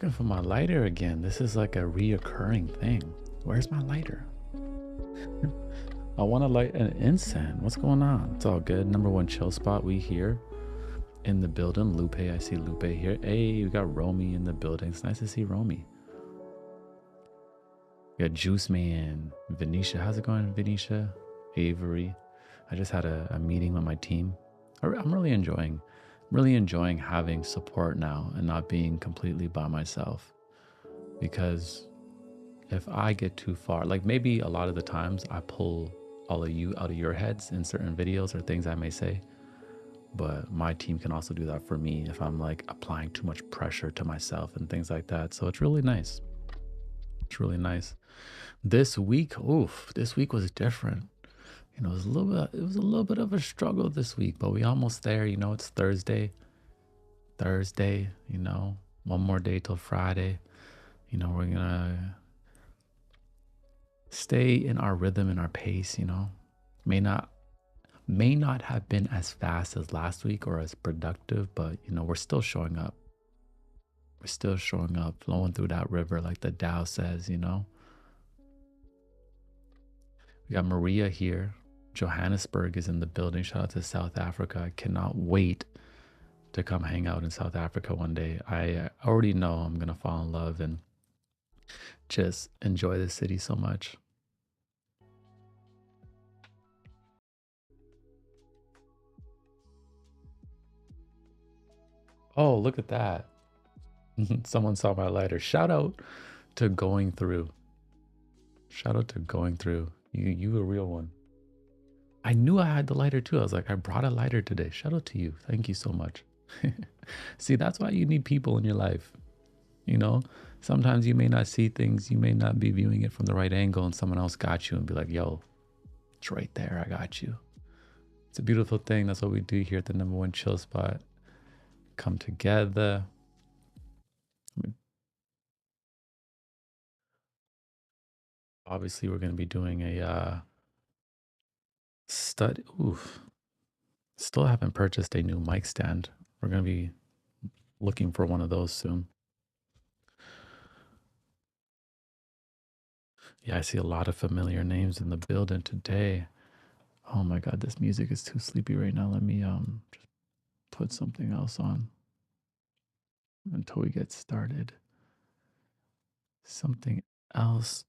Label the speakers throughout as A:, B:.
A: looking for my lighter again. This is like a reoccurring thing. Where's my lighter? I want to light an incense. What's going on? It's all good. Number one chill spot. We here in the building. Lupe, I see Lupe here. Hey, we got Romy in the building. It's nice to see Romy. We got Juice Man, Venetia. How's it going, Venetia? Avery. I just had a meeting with my team. I'm really enjoying having support now and not being completely by myself. Because if I get too far, like maybe a lot of the times I pull all of you out of your heads in certain videos or things I may say, but my team can also do that for me if I'm like applying too much pressure to myself and things like that. So it's really nice. It's really nice. This week, this week was different. You know, it was a little bit of a struggle this week, but we almost there. You know, it's Thursday, you know, one more day till Friday. You know, we're gonna stay in our rhythm and our pace, you know. May not have been as fast as last week or as productive, but you know, we're still showing up. We're still showing up, flowing through that river like the Tao says, you know. We got Maria here. Johannesburg is in the building. Shout out to South Africa. I cannot wait to come hang out in South Africa one day. I already know I'm gonna fall in love and just enjoy the city so much. Oh, look at that. Someone saw my lighter. Shout out to Going Through. Shout out to Going Through. You a real one. I knew I had the lighter too. I was like, I brought a lighter today. Shout out to you. Thank you so much. See, that's why you need people in your life. You know, sometimes you may not see things, you may not be viewing it from the right angle, and someone else got you and be like, yo, it's right there. I got you. It's a beautiful thing. That's what we do here at the number one chill spot. Come together. Obviously, we're going to be doing a study. Still haven't purchased a new mic stand. We're going to be looking for one of those soon. Yeah, I see a lot of familiar names in the building today. Oh my God, this music is too sleepy right now. Let me just put something else on until we get started. Something else.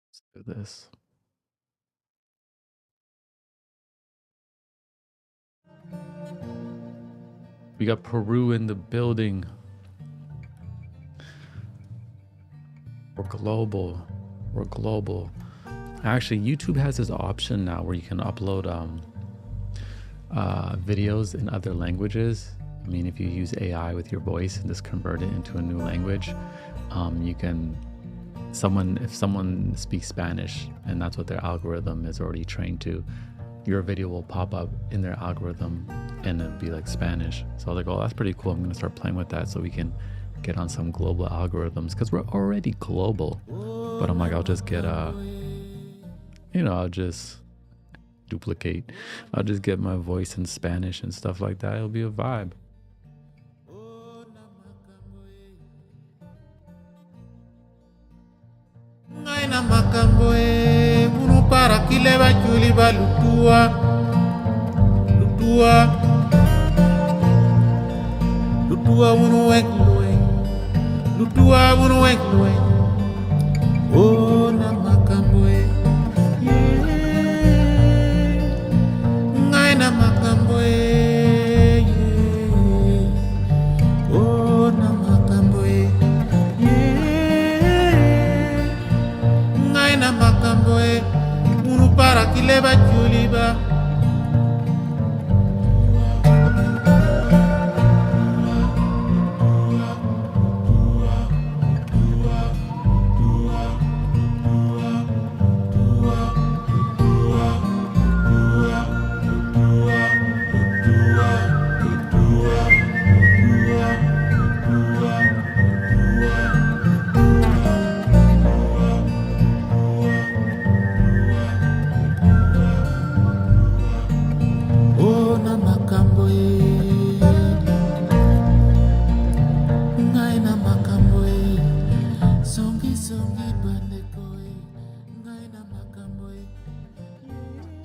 A: Let's do this. We got Peru in the building. We're global. We're global. Actually, YouTube has this option now where you can upload videos in other languages. I mean, if you use AI with your voice and just convert it into a new language, you can. If someone speaks Spanish and that's what their algorithm is already trained to, your video will pop up in their algorithm and it'll be like Spanish. So I was like, oh, that's pretty cool. I'm gonna start playing with that so we can get on some global algorithms because we're already global. But I'm like, I'll just get I'll just duplicate. I'll just get my voice in Spanish and stuff like that. It'll be a vibe.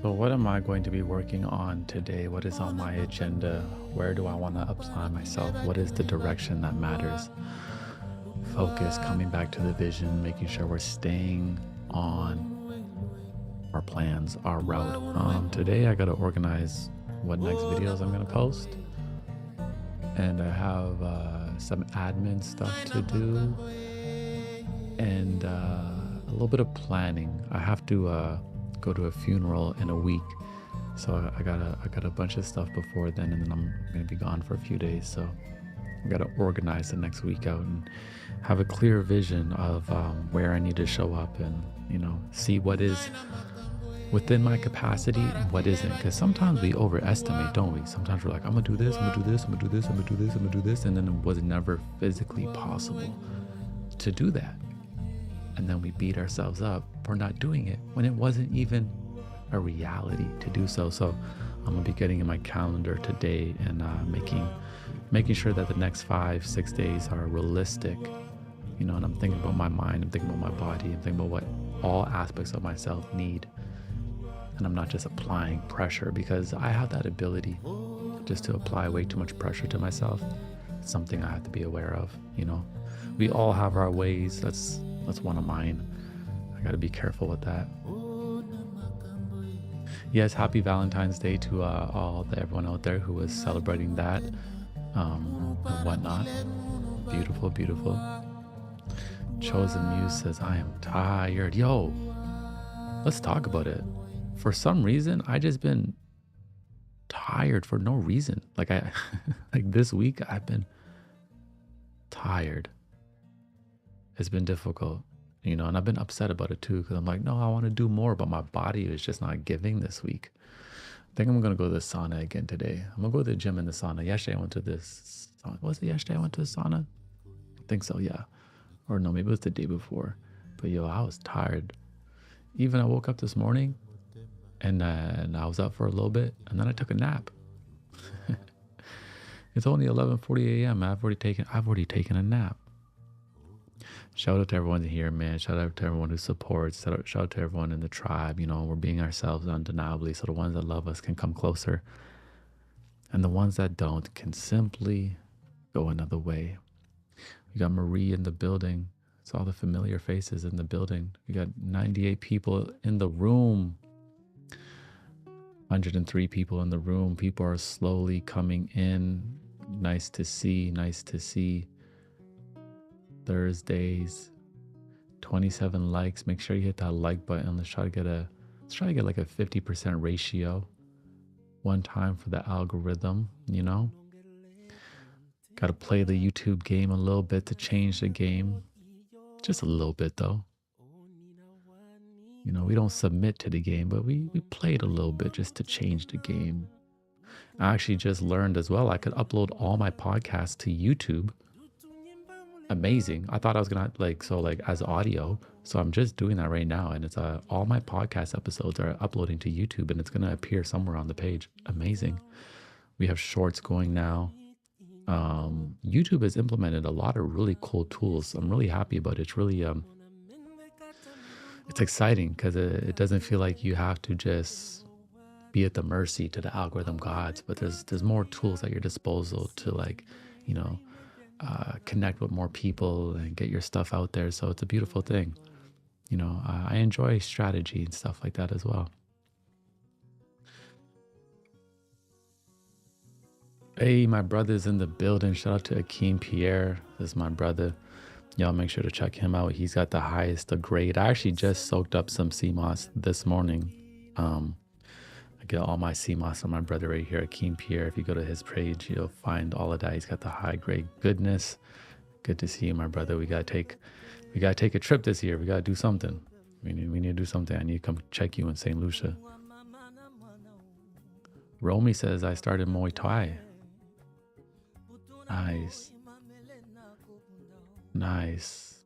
A: So, what am I going to be working on today? What is on my agenda? Where do I want to apply myself? What is the direction that matters? Focus, coming back to the vision, making sure we're staying on our plans, our route. Today, I got to organize what next videos I'm going to post. And I have some admin stuff to do and a little bit of planning. I have to go to a funeral in a week. So I got a bunch of stuff before then, and then I'm gonna be gone for a few days. So I gotta organize the next week out and have a clear vision of where I need to show up, and see what is within my capacity and what isn't. Because sometimes we overestimate, don't we? Sometimes we're like, I'm gonna do this, I'm gonna do this, I'm gonna do this, I'm gonna do this, I'm gonna do this, and then it was never physically possible to do that. And then we beat ourselves up for not doing it when it wasn't even a reality to do so. So I'm gonna be getting in my calendar today and making sure that the next 5-6 days are realistic. And I'm thinking about my mind, I'm thinking about my body, I'm thinking about what all aspects of myself need. And I'm not just applying pressure, because I have that ability just to apply way too much pressure to myself. It's something I have to be aware of. We all have our ways. That's one of mine. I got to be careful with that. Yes, happy Valentine's Day to everyone out there who was celebrating that and whatnot. Beautiful, beautiful. Chosen Muse says, I am tired. Yo, let's talk about it. For some reason, I just been tired for no reason. Like like this week, I've been tired. It's been difficult, and I've been upset about it too, because I'm like, no, I want to do more, but my body is just not giving this week. I think I'm going to go to the sauna again today. I'm going to go to the gym in the sauna. Yesterday I went to this, was it yesterday I went to the sauna? I think so, yeah. Or no, maybe it was the day before. But yo, I was tired. Even I woke up this morning and I was up for a little bit, and then I took a nap. It's only 11:40 a.m. I've already taken a nap. Shout out to everyone here, man. Shout out to everyone who supports. Shout out to everyone in the tribe. We're being ourselves undeniably, so the ones that love us can come closer, and the ones that don't can simply go another way. We got Marie in the building. It's all the familiar faces in the building. We got 98 people in the room. 103 people in the room. People are slowly coming in. Nice to see. Nice to see. Thursdays, 27 likes. Make sure you hit that like button. Let's try to get like a 50% ratio one time for the algorithm. Got to play the YouTube game a little bit to change the game. Just a little bit though. We don't submit to the game, but we played a little bit just to change the game. I actually just learned as well, I could upload all my podcasts to YouTube. Amazing. I thought I was gonna like as audio. So I'm just doing that right now, and it's all my podcast episodes are uploading to YouTube, and it's gonna appear somewhere on the page. Amazing. We have shorts going now. YouTube has implemented a lot of really cool tools. I'm really happy about it. It's really it's exciting because it doesn't feel like you have to just be at the mercy to the algorithm gods, but there's more tools at your disposal to connect with more people and get your stuff out there. So it's a beautiful thing. I enjoy strategy and stuff like that as well. Hey, my brother's in the building. Shout out to Akeem Pierre. This is my brother. Y'all make sure to check him out. He's got the highest grade. I actually just soaked up some CMOS this morning. I get all my CMOS on my brother right here, Akeem Pierre. If you go to his page, you'll find all of that. He's got the high grade goodness. Good to see you, my brother. We gotta take a trip this year. We gotta do something. We need to do something. I need to come check you in St. Lucia. Romy says I started Muay Thai. Nice.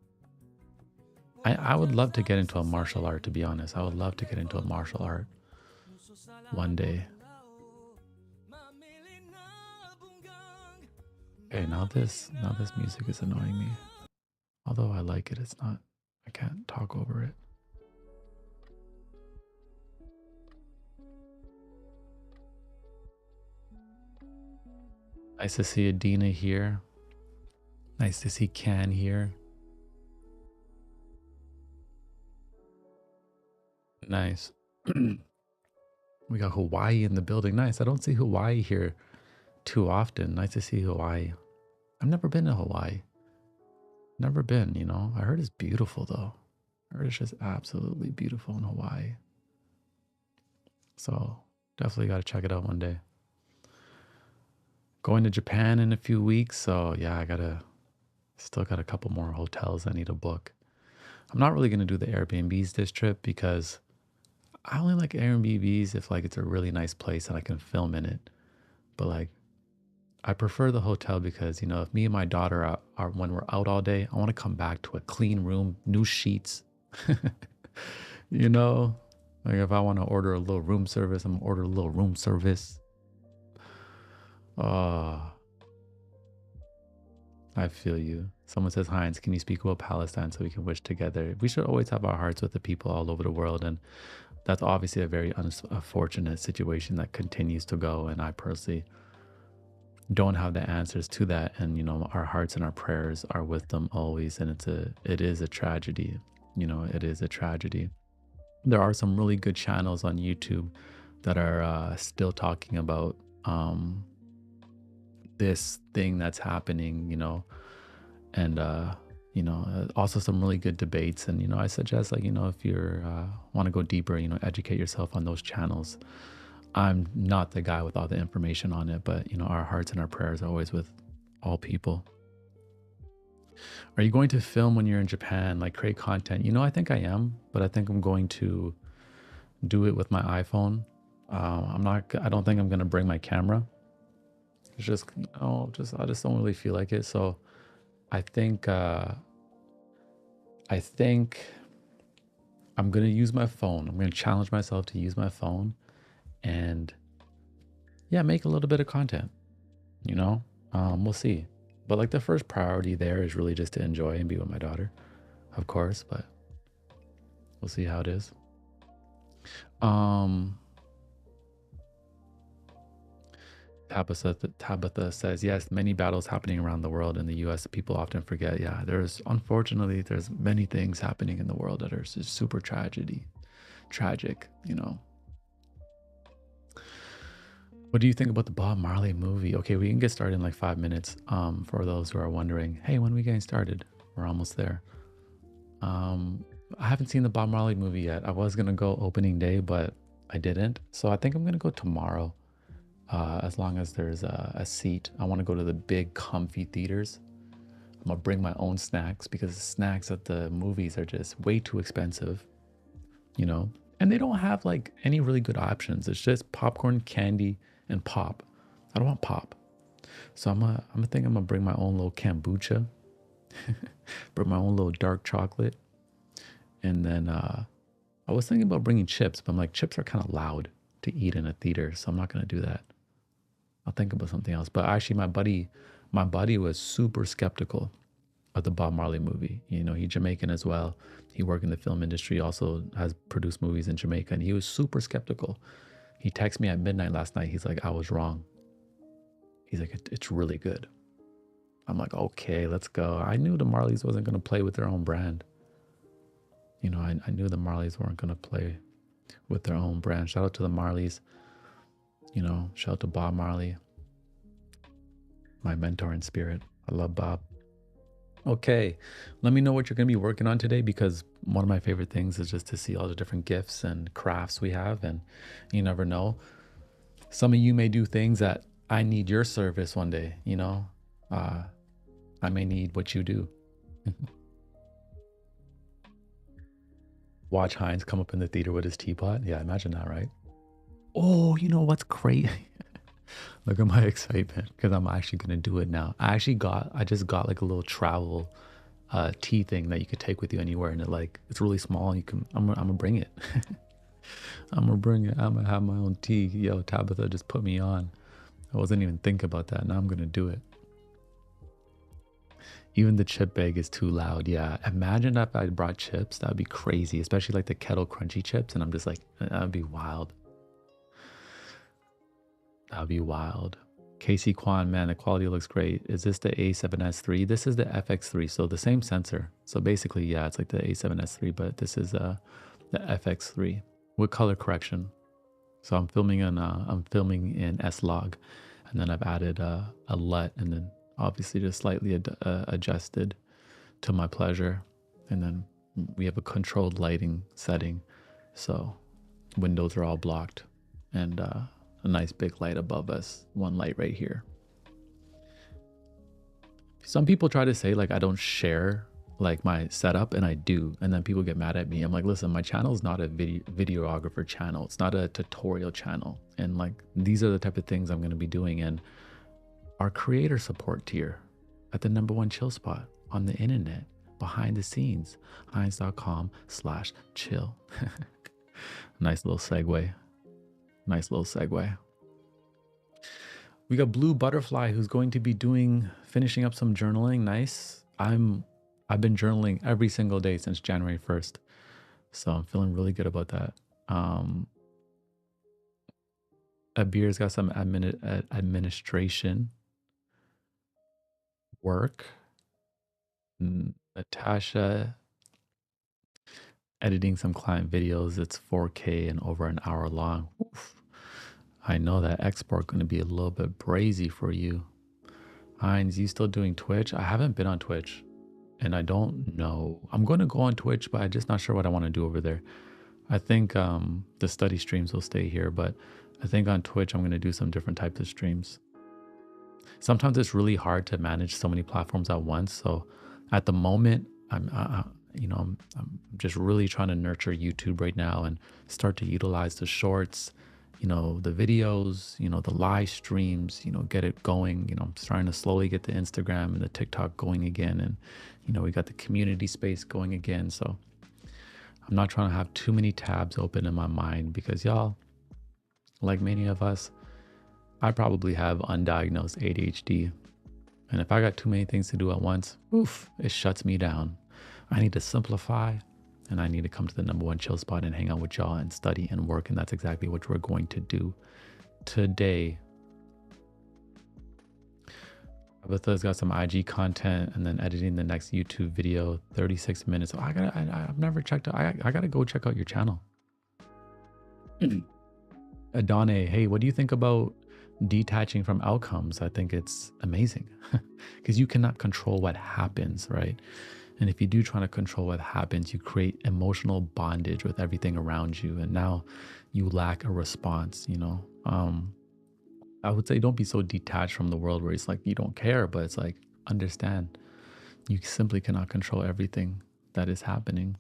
A: I would love to get into a martial art, to be honest. I would love to get into a martial art one day. Okay, now this music is annoying me. Although I like it, I can't talk over it. Nice to see Adina here. Nice to see Can here. Nice. We got Hawaii in the building. Nice. I don't see Hawaii here too often. Nice to see Hawaii. I've never been to Hawaii. Never been, you know. I heard it's beautiful though. I heard it's just absolutely beautiful in Hawaii. So definitely got to check it out one day. Going to Japan in a few weeks. So yeah, still got a couple more hotels I need to book. I'm not really going to do the Airbnbs this trip because I only like Airbnbs if like it's a really nice place and I can film in it. But like I prefer the hotel because, you know, if me and my daughter are when we're out all day, I want to come back to a clean room, new sheets. You know, like if I want to order a little room service, I'm gonna order a little room service. Oh, I feel you. Someone says, Heinz, can you speak about Palestine so we can wish together? We should always have our hearts with the people all over the world. And that's obviously a very unfortunate situation that continues to go. And I personally don't have the answers to that. And, you know, our hearts and our prayers are with them always. And it is a tragedy. You know, it is a tragedy. There are some really good channels on YouTube that are still talking about this thing that's happening, you know, and also some really good debates. And, you know, I suggest, like, you know, if you're want to go deeper, you know, educate yourself on those channels. I'm not the guy with all the information on it, but, you know, our hearts and our prayers are always with all people. Are you going to film when you're in Japan, like create content? You know, I think I am, but I think I'm going to do it with my iPhone. I don't think I'm going to bring my camera. It's just, I just don't really feel like it. So I think I'm going to use my phone. I'm going to challenge myself to use my phone and yeah, make a little bit of content, you know. We'll see. But like the first priority there is really just to enjoy and be with my daughter, of course, but we'll see how it is. Tabitha says, yes, many battles happening around the world. In the US, people often forget. Yeah, unfortunately, there's many things happening in the world that are just super tragic, you know. What do you think about the Bob Marley movie? Okay, we can get started in like 5 minutes. For those who are wondering, hey, when are we getting started? We're almost there. I haven't seen the Bob Marley movie yet. I was gonna go opening day, but I didn't. So I think I'm gonna go tomorrow. As long as there's a seat. I want to go to the big comfy theaters. I'm gonna bring my own snacks because the snacks at the movies are just way too expensive, you know, and they don't have like any really good options. It's just popcorn, candy, and pop. I don't want pop. So I'm gonna bring my own little kombucha, bring my own little dark chocolate. And then I was thinking about bringing chips, but I'm like, chips are kind of loud to eat in a theater, so I'm not gonna do that. I'll think about something else. But actually, my buddy was super skeptical of the Bob Marley movie. You know, he's Jamaican as well. He worked in the film industry, also has produced movies in Jamaica, and he was super skeptical. He texted me at midnight last night. He's like, I was wrong. He's like, it's really good. I'm like, okay, let's go. I knew the Marleys wasn't gonna play with their own brand. You know, I knew the Marleys weren't gonna play with their own brand. Shout out to the Marleys. You know, shout out to Bob Marley, my mentor in spirit. I love Bob. Okay, let me know what you're going to be working on today, because one of my favorite things is just to see all the different gifts and crafts we have. And you never know, some of you may do things that I need your service one day, you know. I may need what you do. Watch Heinz come up in the theater with his teapot. Yeah, imagine that, right? Oh, you know what's crazy? Look at my excitement because I'm actually gonna do it now. I just got like a little travel tea thing that you could take with you anywhere, and it's really small. And I'm gonna bring it. I'm gonna bring it. I'm gonna have my own tea. Yo, Tabitha just put me on. I wasn't even thinking about that. Now I'm gonna do it. Even the chip bag is too loud. Yeah, imagine if I brought chips. That would be crazy, especially like the Kettle Crunchy chips. And I'm just like, that would be wild. That would be wild. Casey Kwan, man, the quality looks great. Is this the A7S3? This is the FX3, so the same sensor. So basically, yeah, it's like the A7S3, but this is the FX3 with color correction. So I'm filming in S-Log, and then I've added a LUT, and then obviously just slightly adjusted to my pleasure, and then we have a controlled lighting setting, so windows are all blocked, and a nice big light above us, one light right here. Some people try to say like I don't share like my setup, and I do, and then people get mad at me. I'm like, listen, my channel is not a videographer channel, it's not a tutorial channel, and like these are the type of things I'm going to be doing in our creator support tier at the #1 chill spot on the internet, behind the scenes, heinz.com/chill. Nice little segue. Nice little segue. We got Blue Butterfly, who's going to be finishing up some journaling. Nice. I've been journaling every single day since January 1st. So I'm feeling really good about that. Abir's got some administration work. Natasha editing some client videos. It's 4K and over an hour long. Oof. I know that export going to be a little bit brazy for you. Heinz, you still doing Twitch? I haven't been on Twitch, and I don't know. I'm going to go on Twitch, but I'm just not sure what I want to do over there. I think the study streams will stay here, but I think on Twitch I'm going to do some different types of streams. Sometimes it's really hard to manage so many platforms at once. So at the moment, I'm just really trying to nurture YouTube right now and start to utilize the shorts, the videos, the live streams, get it going. I'm starting to slowly get the Instagram and the TikTok going again. And, we got the community space going again. So I'm not trying to have too many tabs open in my mind because y'all, like many of us, I probably have undiagnosed ADHD. And if I got too many things to do at once, oof, it shuts me down. I need to simplify, and I need to come to the #1 chill spot and hang out with y'all and study and work. And that's exactly what we're going to do today. Tabitha's got some IG content and then editing the next YouTube video, 36 minutes. Oh, I've never checked out. I gotta go check out your channel. Adane, hey, what do you think about detaching from outcomes? I think it's amazing because you cannot control what happens, right? And if you do try to control what happens, you create emotional bondage with everything around you, and now you lack a response. I would say don't be so detached from the world where it's like you don't care, but it's like understand you simply cannot control everything that is happening.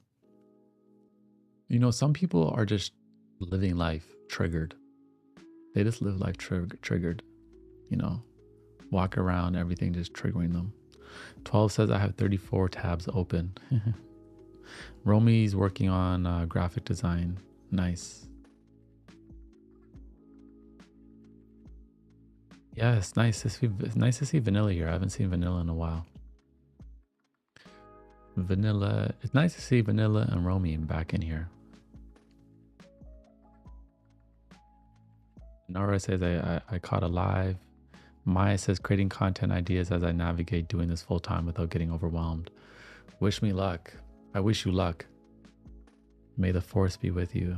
A: Some people are just living life triggered. They just live life triggered, walk around, everything just triggering them. 12 says I have 34 tabs open. Romy's working on graphic design. Nice. Yeah, it's nice. It's nice to see Vanilla here. I haven't seen Vanilla in a while. It's nice to see Vanilla and Romy back in here. Nora says I caught a live. Maya says creating content ideas as I navigate doing this full time without getting overwhelmed. Wish me luck. I wish you luck. May the force be with you.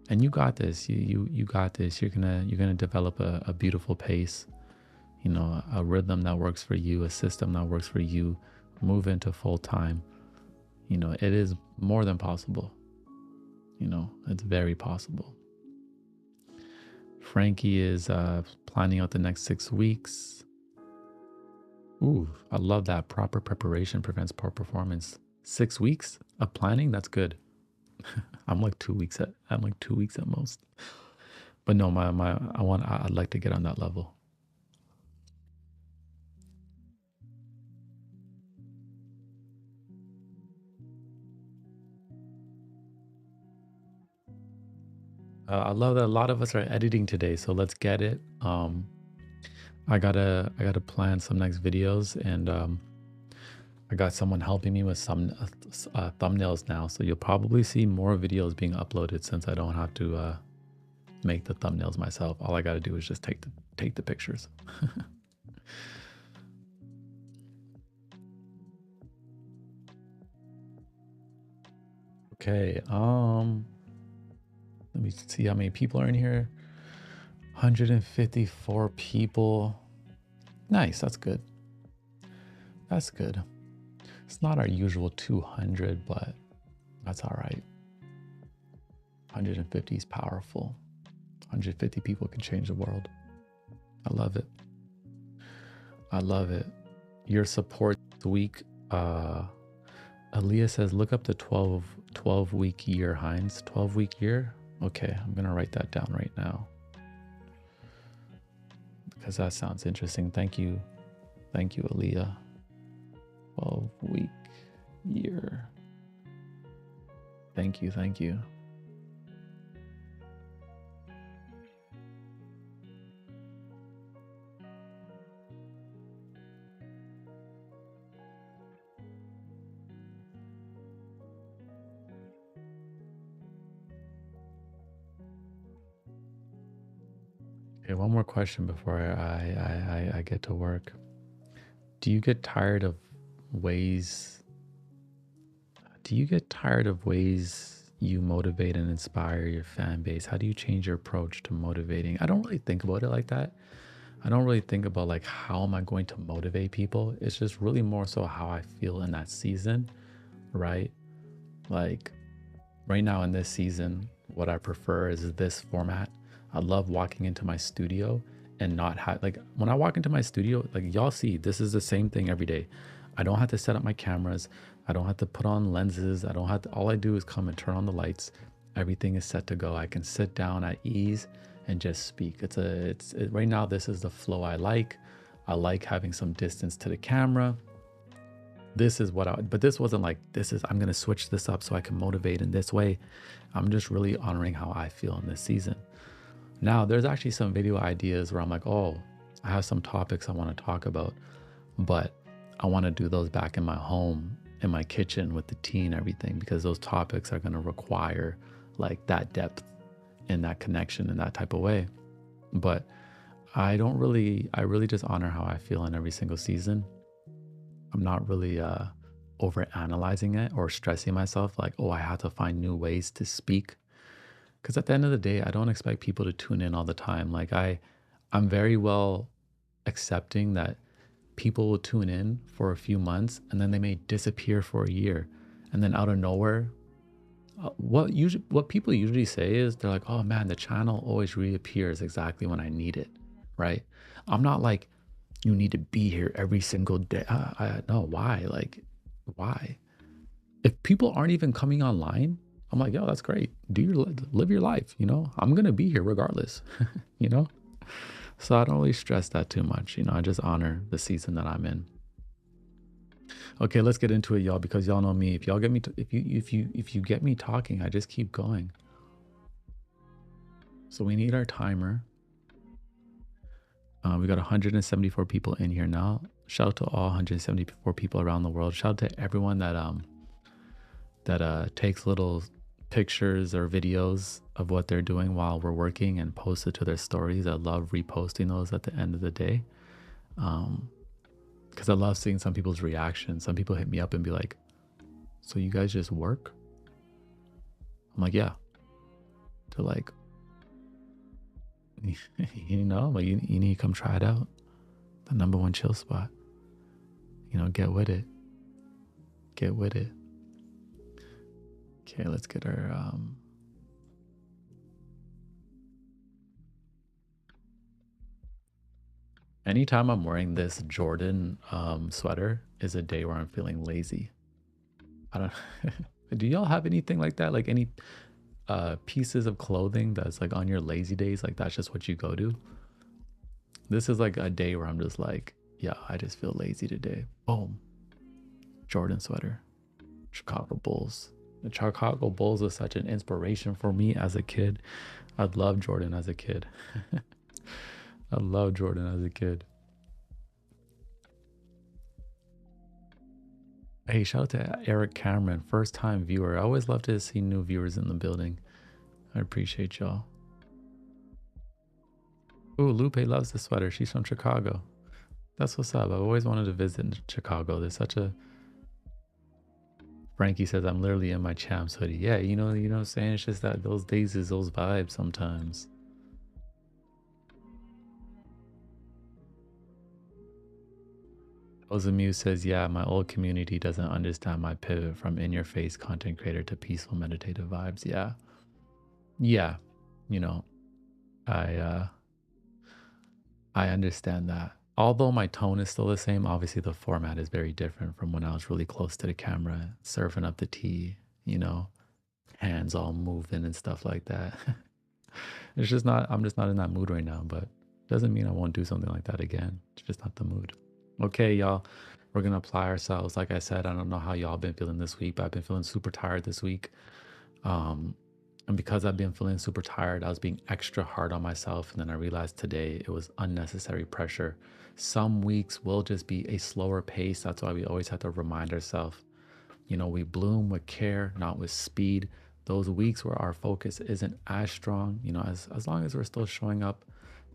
A: And you got this. You got this. You're gonna develop a beautiful pace. A rhythm that works for you, a system that works for you. Move into full time. It is more than possible. It's very possible. Frankie is planning out the next 6 weeks. Ooh, I love that. Proper preparation prevents poor performance. 6 weeks of planning, that's good. I'm like 2 weeks at most. But no, I'd like to get on that level. I love that a lot of us are editing today, so let's get it. I gotta plan some next videos, and I got someone helping me with some thumbnails now, so you'll probably see more videos being uploaded since I don't have to make the thumbnails myself. All I got to do is just take the pictures. Okay, let me see how many people are in here. 154 people. Nice, that's good. That's good. It's not our usual 200, but that's all right. 150 is powerful. 150 people can change the world. I love it. I love it. Your support week. Aaliyah says, look up the 12 week year, Heinz. 12 week year? Okay, I'm going to write that down right now, because that sounds interesting. Thank you. Thank you, Aaliyah. 12 week year. Thank you. Thank you. Okay, one more question before I get to work. Do you get tired of ways you motivate and inspire your fan base? How do you change your approach to motivating? I don't really think about it like that. I don't really think about like, how am I going to motivate people? It's just really more so how I feel in that season, right? Like right now in this season, what I prefer is this format. I love walking into my studio and not have, like, when I walk into my studio, like y'all see, this is the same thing every day. I don't have to set up my cameras. I don't have to put on lenses. I don't have to, all I do is come and turn on the lights. Everything is set to go. I can sit down at ease and just speak. Right now, this is the flow I like. I like having some distance to the camera. This is what but this wasn't like, I'm going to switch this up so I can motivate in this way. I'm just really honoring how I feel in this season. Now, there's actually some video ideas where I'm like, oh, I have some topics I want to talk about, but I want to do those back in my home, in my kitchen with the tea and everything, because those topics are going to require like that depth and that connection in that type of way. But I really just honor how I feel in every single season. I'm not really over analyzing it or stressing myself like, oh, I have to find new ways to speak. Because at the end of the day, I don't expect people to tune in all the time. Like I'm very well accepting that people will tune in for a few months and then they may disappear for a year. And then out of nowhere, what people usually say is they're like, oh man, the channel always reappears exactly when I need it, right? I'm not like, you need to be here every single day. No, why? Like, why? If people aren't even coming online, I'm like, yo, that's great. Live your life, you know? I'm gonna be here regardless, you know? So I don't really stress that too much, you know? I just honor the season that I'm in. Okay, let's get into it, y'all, because y'all know me. If y'all get me, if you get me talking, I just keep going. So we need our timer. We got 174 people in here now. Shout out to all 174 people around the world. Shout out to everyone that takes little pictures or videos of what they're doing while we're working and post it to their stories. I love reposting those at the end of the day, because I love seeing some people's reactions. Some people hit me up and be like, so you guys just work? I'm like, yeah. They're like, you know, like you need to come try it out. The #1 chill spot. You know, get with it. Get with it. Okay, let's get our anytime I'm wearing this Jordan sweater is a day where I'm feeling lazy. I don't do y'all have anything like that? Like any pieces of clothing that's like on your lazy days, like that's just what you go to? This is like a day where I'm just like, yeah, I just feel lazy today. Boom. Jordan sweater. Chicago Bulls. The Chicago Bulls was such an inspiration for me as a kid. I loved Jordan as a kid. I loved Jordan as a kid. Hey, shout out to Eric Cameron, first time viewer. I always love to see new viewers in the building. I appreciate y'all. Ooh, Lupe loves the sweater. She's from Chicago. That's what's up. I've always wanted to visit in Chicago. There's such a Frankie says I'm literally in my champs hoodie. Yeah, you know what I'm saying? It's just that those days is those vibes sometimes. Ozamu says, yeah, my old community doesn't understand my pivot from in your face content creator to peaceful meditative vibes. Yeah. Yeah. You know, I I understand that. Although my tone is still the same, obviously the format is very different from when I was really close to the camera, surfing up the tea, you know, hands all moving and stuff like that. It's just not, I'm just not in that mood right now, but doesn't mean I won't do something like that again. It's just not the mood. Okay, y'all, we're gonna apply ourselves. Like I said, I don't know how y'all been feeling this week, but I've been feeling super tired this week. Um, and because I've been feeling super tired, I was being extra hard on myself. And then I realized today it was unnecessary pressure. Some weeks will just be a slower pace. That's why we always have to remind ourselves, you know, we bloom with care, not with speed. Those weeks where our focus isn't as strong, you know, as long as we're still showing up,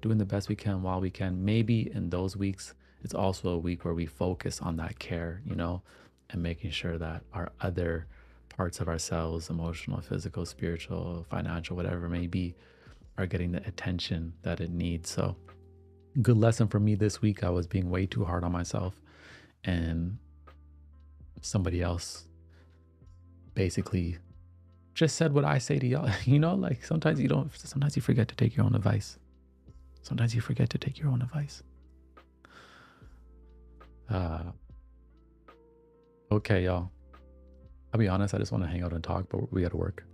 A: doing the best we can while we can, maybe in those weeks, it's also a week where we focus on that care, you know, and making sure that our other parts of ourselves, emotional, physical, spiritual, financial, whatever it may be, are getting the attention that it needs. So, good lesson for me this week. I was being way too hard on myself, and somebody else basically just said what I say to y'all. You know, like sometimes you forget to take your own advice. Sometimes you forget to take your own advice. Okay, y'all. I'll be honest, I just want to hang out and talk, but we got to work.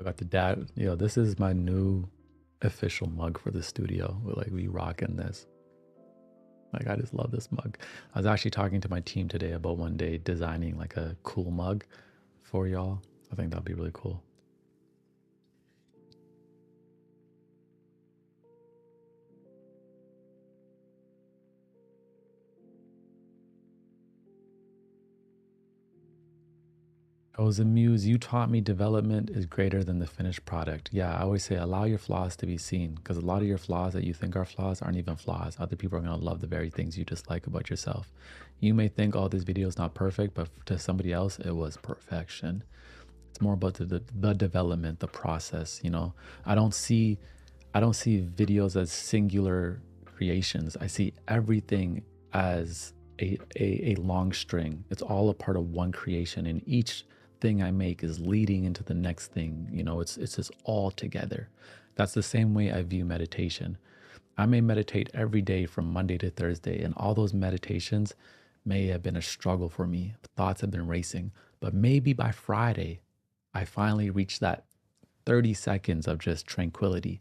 A: I got the dad. You know, this is my new official mug for the studio. We're like, we rocking this. Like, I just love this mug. I was actually talking to my team today about one day designing like a cool mug for y'all. I think that'd be really cool. Oh, Zamuse, you taught me development is greater than the finished product. Yeah, I always say allow your flaws to be seen because a lot of your flaws that you think are flaws aren't even flaws. Other people are going to love the very things you dislike about yourself. You may think, oh, this video is not perfect, but to somebody else, it was perfection. It's more about the development, the process, you know. I don't see videos as singular creations. I see everything as a long string. It's all a part of one creation, and each thing I make is leading into the next thing. You know, it's just all together. That's the same way I view meditation. I may meditate every day from Monday to Thursday, and all those meditations may have been a struggle for me. Thoughts have been racing, but maybe by Friday, I finally reached that 30 seconds of just tranquility.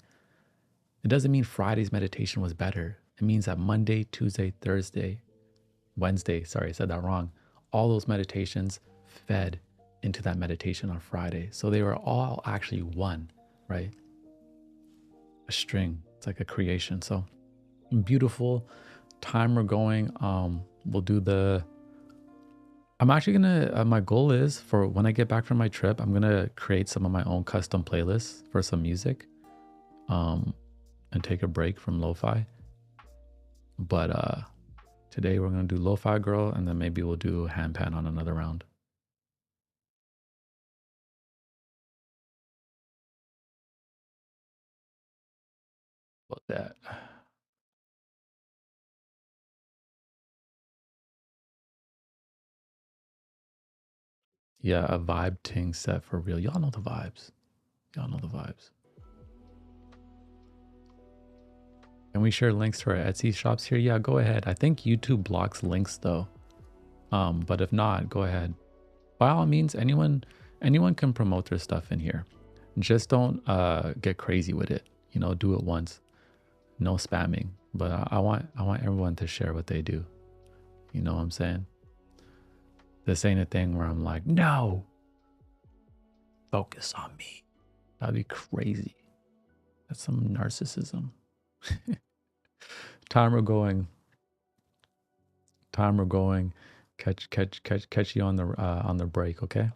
A: It doesn't mean Friday's meditation was better. It means that Monday, Tuesday, Thursday, Wednesday, sorry, I said that wrong. All those meditations fed into that meditation on Friday. So they were all actually one, right? A string. It's like a creation. So beautiful. Time we're going. We'll do the. I'm actually gonna. My goal is for when I get back from my trip, I'm gonna create some of my own custom playlists for some music, and take a break from lo-fi. But today we're gonna do lo-fi girl, and then maybe we'll do handpan on another round. About that. Yeah, a vibe ting set for real. Y'all know the vibes. Y'all know the vibes. Can we share links to our Etsy shops here? Yeah, go ahead. I think YouTube blocks links though. But if not, go ahead. By all means, anyone can promote their stuff in here. Just don't get crazy with it. You know, do it once. No spamming. But I want everyone to share what they do. You know what I'm saying? This ain't a thing where I'm like, no, focus on me. That'd be crazy. That's some narcissism. Timer going. Timer going. Catch you on the break, okay?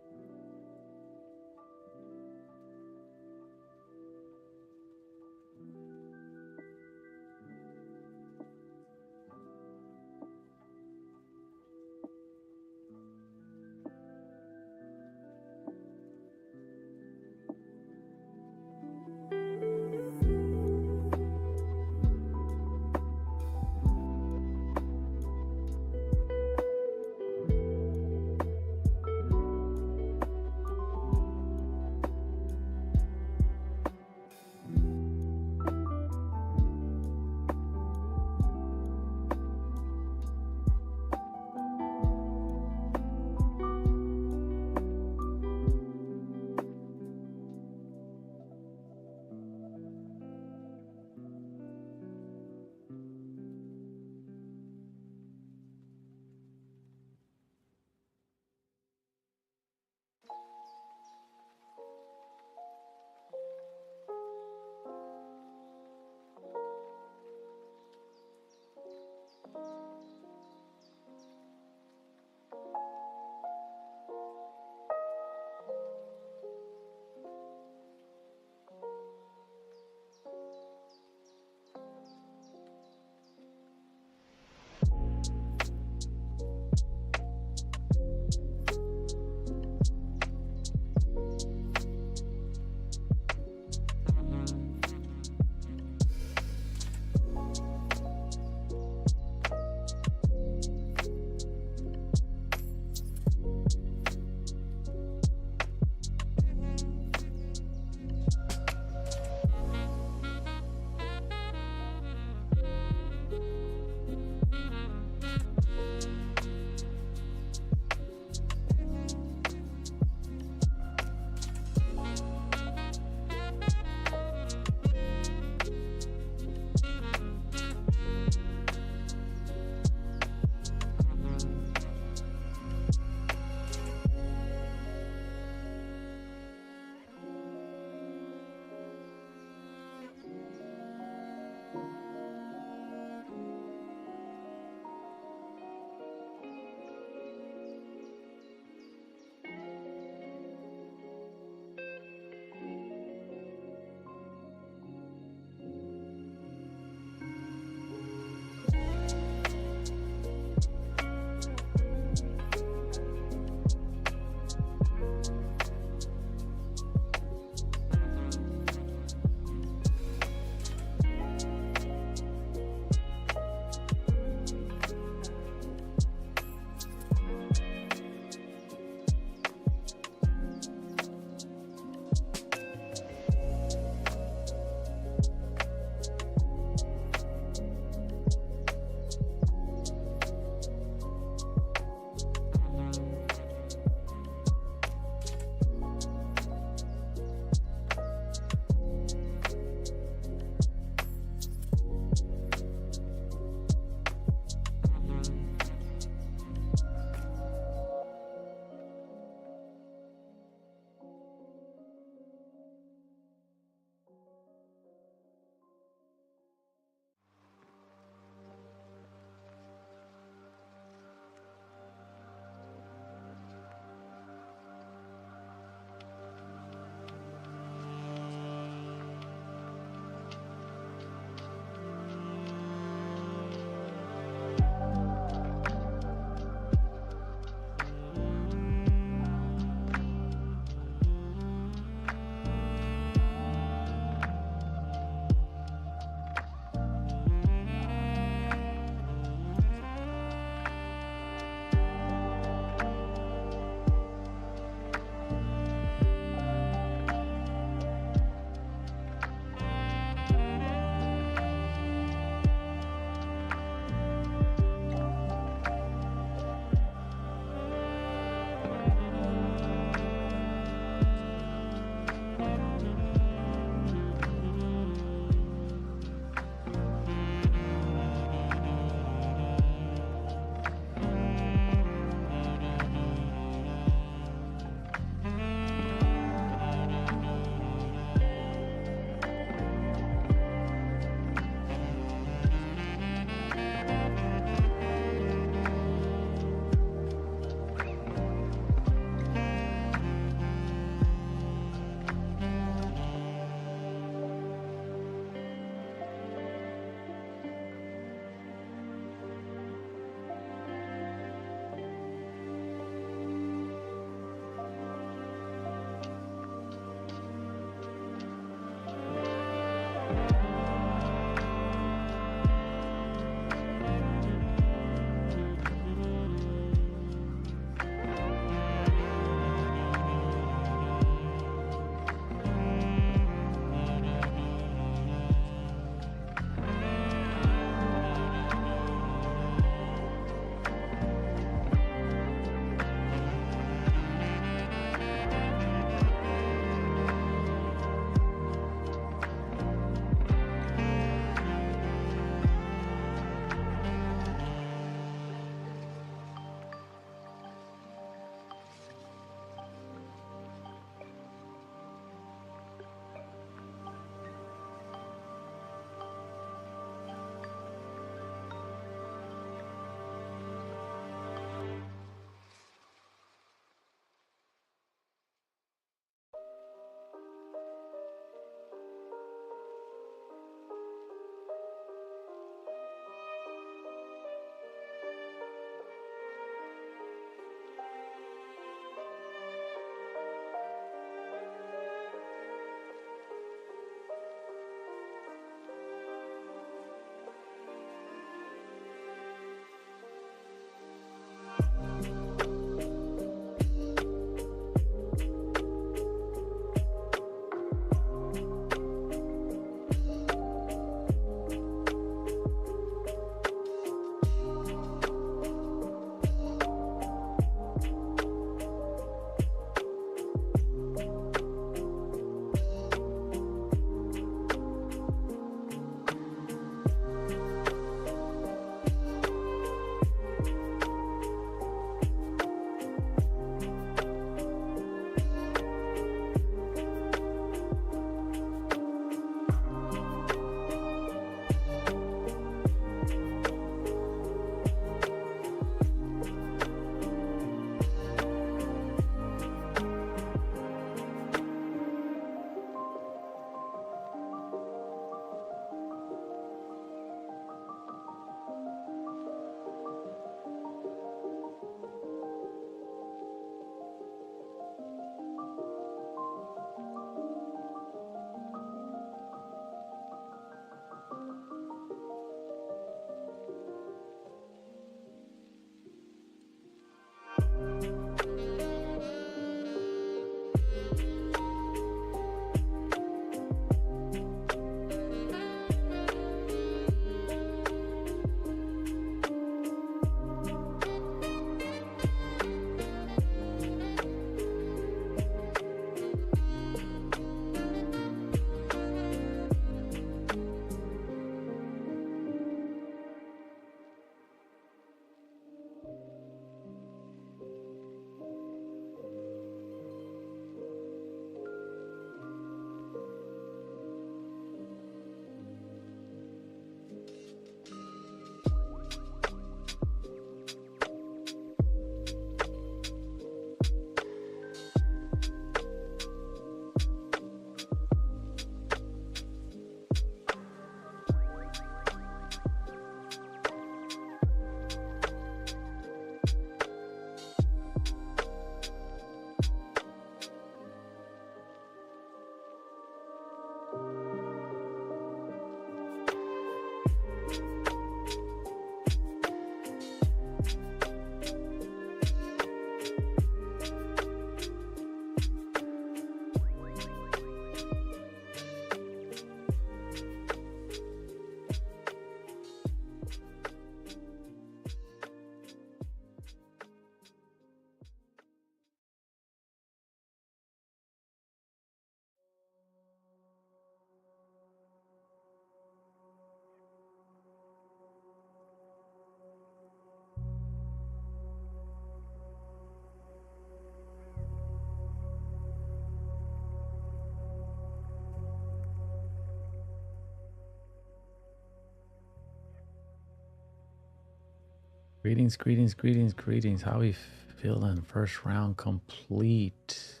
A: Greetings, greetings, greetings, greetings. How we feeling? First round complete.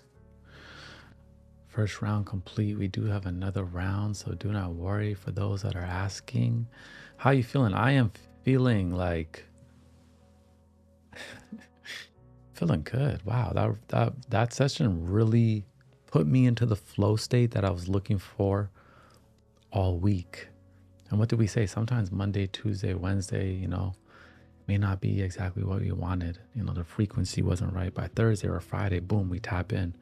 A: First round complete. We do have another round, so do not worry for those that are asking. How you feeling? I am feeling like feeling good. Wow, that session really put me into the flow state that I was looking for all week. And what did we say? Sometimes Monday, Tuesday, Wednesday, may not be exactly what we wanted. The frequency wasn't right. By Thursday or Friday, boom, we tap in.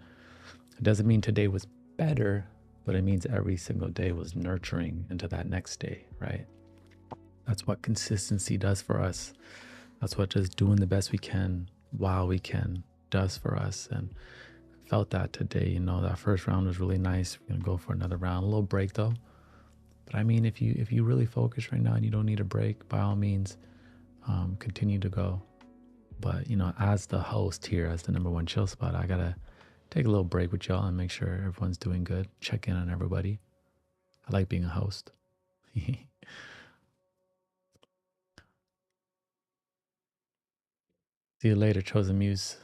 A: It doesn't mean today was better, but it means every single day was nurturing into that next day, right? That's what consistency does for us. That's what just doing the best we can while we can does for us. And felt that today. That first round was really nice. We're gonna go for another round. A little break though. But I mean, if you really focus right now and you don't need a break, by all means, continue to go. But as the host here, as the number one chill spot, I gotta take a little break with y'all and make sure everyone's doing good. Check in on everybody. I like being a host. See you later, Chosen Muse.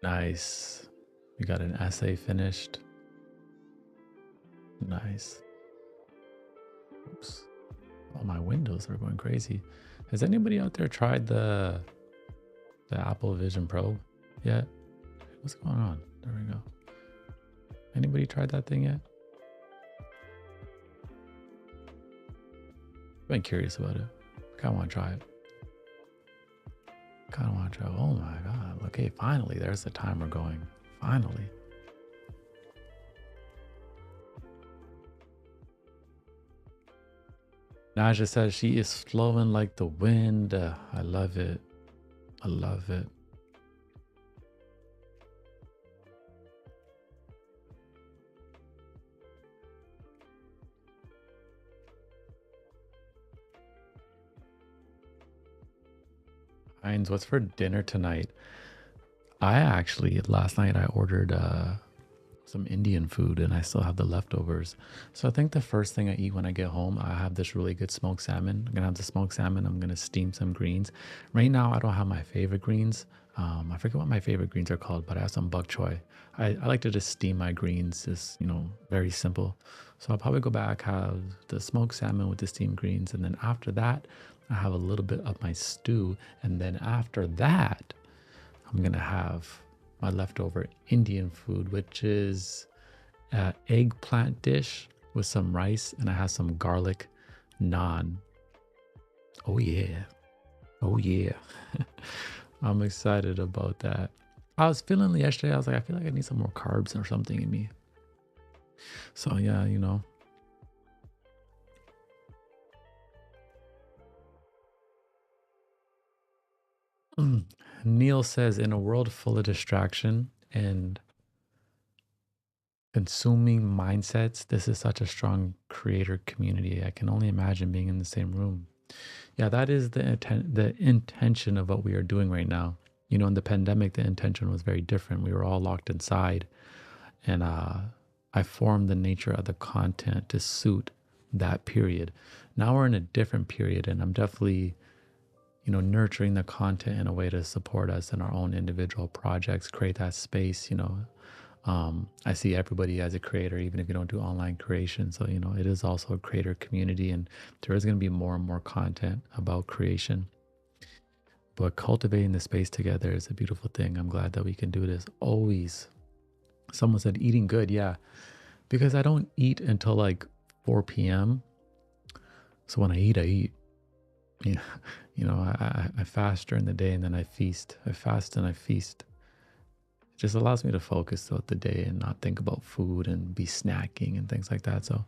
A: Nice. We got an essay finished. Nice. Oops. All my windows are going crazy. Has anybody out there tried the Apple Vision Pro yet? What's going on? There we go. Anybody tried that thing yet? I've been curious about it. I kind of want to try it. Oh my God. Okay, finally, there's the timer going. Finally. Naja says she is flowing like the wind. I love it. I love it. Heinz, what's for dinner tonight? I actually, last night I ordered some Indian food and I still have the leftovers. So I think the first thing I eat when I get home, I have this really good smoked salmon. I'm gonna have the smoked salmon. I'm gonna steam some greens. Right now, I don't have my favorite greens. I forget what my favorite greens are called, but I have some bok choy. I like to just steam my greens, just, very simple. So I'll probably go back, have the smoked salmon with the steamed greens. And then after that, I have a little bit of my stew. And then after that, I'm gonna have my leftover Indian food, which is an eggplant dish with some rice, and I have some garlic naan. Oh yeah. Oh yeah. I'm excited about that. I was feeling yesterday, I was like, I feel like I need some more carbs or something in me. So yeah, Neil says, in a world full of distraction and consuming mindsets, this is such a strong creator community. I can only imagine being in the same room. Yeah, that is the intention of what we are doing right now. In the pandemic, the intention was very different. We were all locked inside, and I formed the nature of the content to suit that period. Now we're in a different period, and I'm definitely, nurturing the content in a way to support us in our own individual projects, create that space. I see everybody as a creator, even if you don't do online creation. So, it is also a creator community, and there is going to be more and more content about creation. But cultivating the space together is a beautiful thing. I'm glad that we can do this always. Someone said eating good. Yeah, because I don't eat until like 4 p.m. So when I eat. I fast during the day and then I feast. I fast and I feast. It just allows me to focus throughout the day and not think about food and be snacking and things like that. So,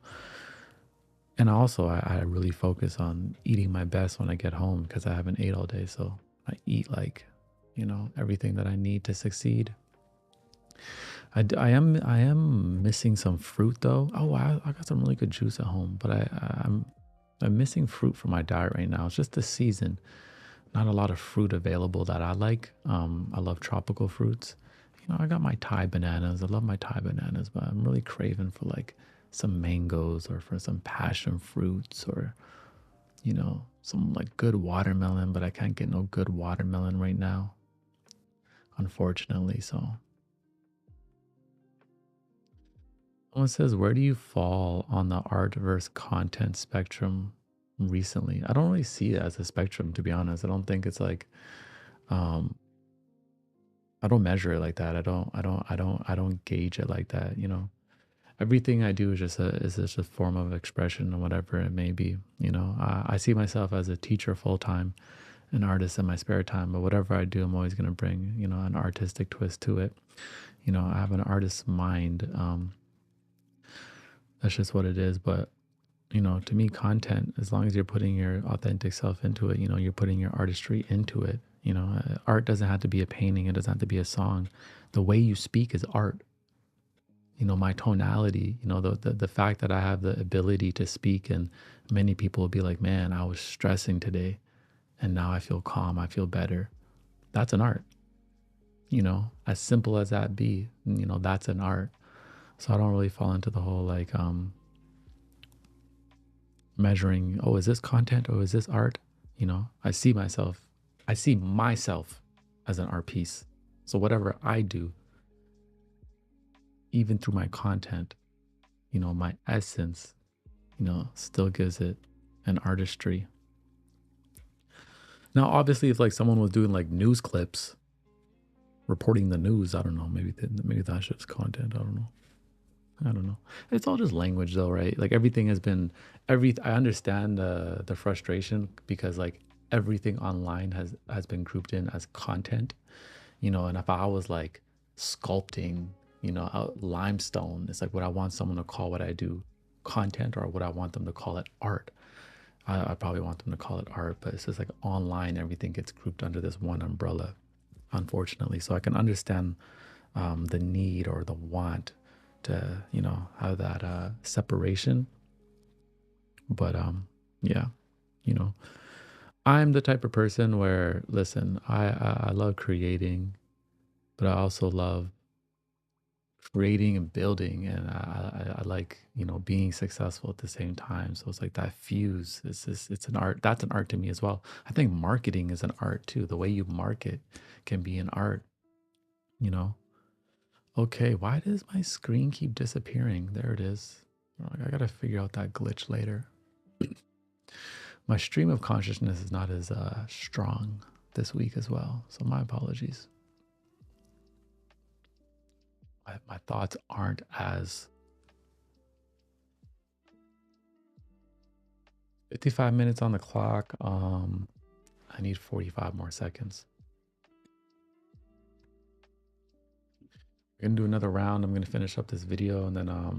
A: and also I really focus on eating my best when I get home because I haven't ate all day. So I eat like, everything that I need to succeed. I am missing some fruit though. Oh, I got some really good juice at home, but I'm missing fruit from my diet right now. It's just the season. Not a lot of fruit available that I like. I love tropical fruits. I got my Thai bananas. I love my Thai bananas, but I'm really craving for like some mangoes or for some passion fruits or, some like good watermelon, but I can't get no good watermelon right now, unfortunately. So someone says, where do you fall on the art versus content spectrum recently? I don't really see it as a spectrum, to be honest. I don't think it's like, um, I don't measure it like that. I don't gauge it like that. Everything I do is just a form of expression or whatever it may be. I see myself as a teacher full time, an artist in my spare time, but whatever I do, I'm always going to bring, an artistic twist to it. I have an artist's mind. That's just what it is. But, to me, content, as long as you're putting your authentic self into it, you're putting your artistry into it. Art doesn't have to be a painting. It doesn't have to be a song. The way you speak is art. My tonality, the fact that I have the ability to speak, and many people will be like, man, I was stressing today and now I feel calm. I feel better. That's an art, as simple as that be, that's an art. So I don't really fall into the whole like, measuring, oh, is this content or is this art? I see myself as an art piece. So whatever I do, even through my content, my essence, still gives it an artistry. Now, obviously, if like someone was doing like news clips, reporting the news, I don't know, maybe that's just content. I don't know. It's all just language though, right? Like everything has been I understand the frustration because like everything online has been grouped in as content, and if I was like sculpting, out limestone, it's like would I want someone to call what I do content or would I want them to call it art? I probably want them to call it art, but it's just like online, everything gets grouped under this one umbrella, unfortunately. So I can understand the need or the want to, have that separation. But yeah, you know, I'm the type of person where, listen, I love creating, but I also love creating and building, and I like being successful at the same time. So it's like that fuse. It's an art. That's an art to me as well. I think marketing is an art too. The way you market can be an art. You know. Okay, why does my screen keep disappearing? There it is. I gotta figure out that glitch later. My stream of consciousness is not as strong this week as well, so my apologies. My thoughts aren't as 55 minutes on the clock. I need 45 more seconds. We're gonna do another round. I'm gonna finish up this video and then I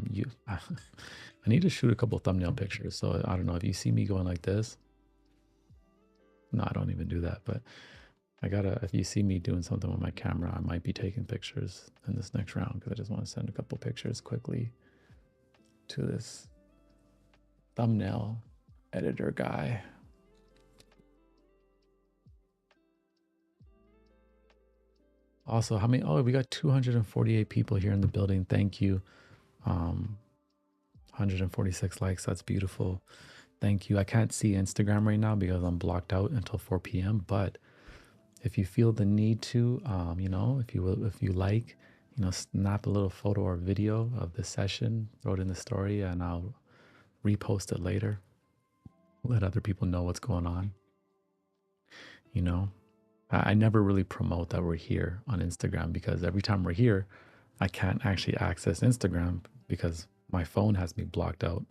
A: need to shoot a couple thumbnail pictures. So I don't know if you see me going like this. No, I don't even do that, but if you see me doing something with my camera, I might be taking pictures in this next round because I just want to send a couple pictures quickly to this thumbnail editor guy. Also, how many? Oh, we got 248 people here in the building. Thank you. 146 likes. That's beautiful. Thank you. I can't see Instagram right now because I'm blocked out until 4 p.m. But if you feel the need to, if you like, snap a little photo or video of the session, throw it in the story, and I'll repost it later. Let other people know what's going on. I never really promote that we're here on Instagram because every time we're here, I can't actually access Instagram because my phone has me blocked out.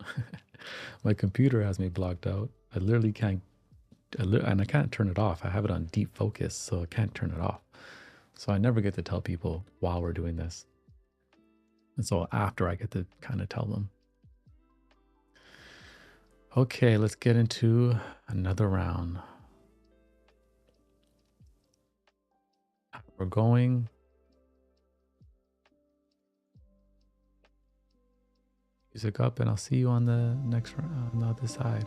A: My computer has me blocked out. I literally can't, and I can't turn it off. I have it on deep focus, so I can't turn it off. So I never get to tell people while we're doing this. And so after I get to kind of tell them. Okay, let's get into another round. We're going. Music up, and I'll see you on the next round, on the other side.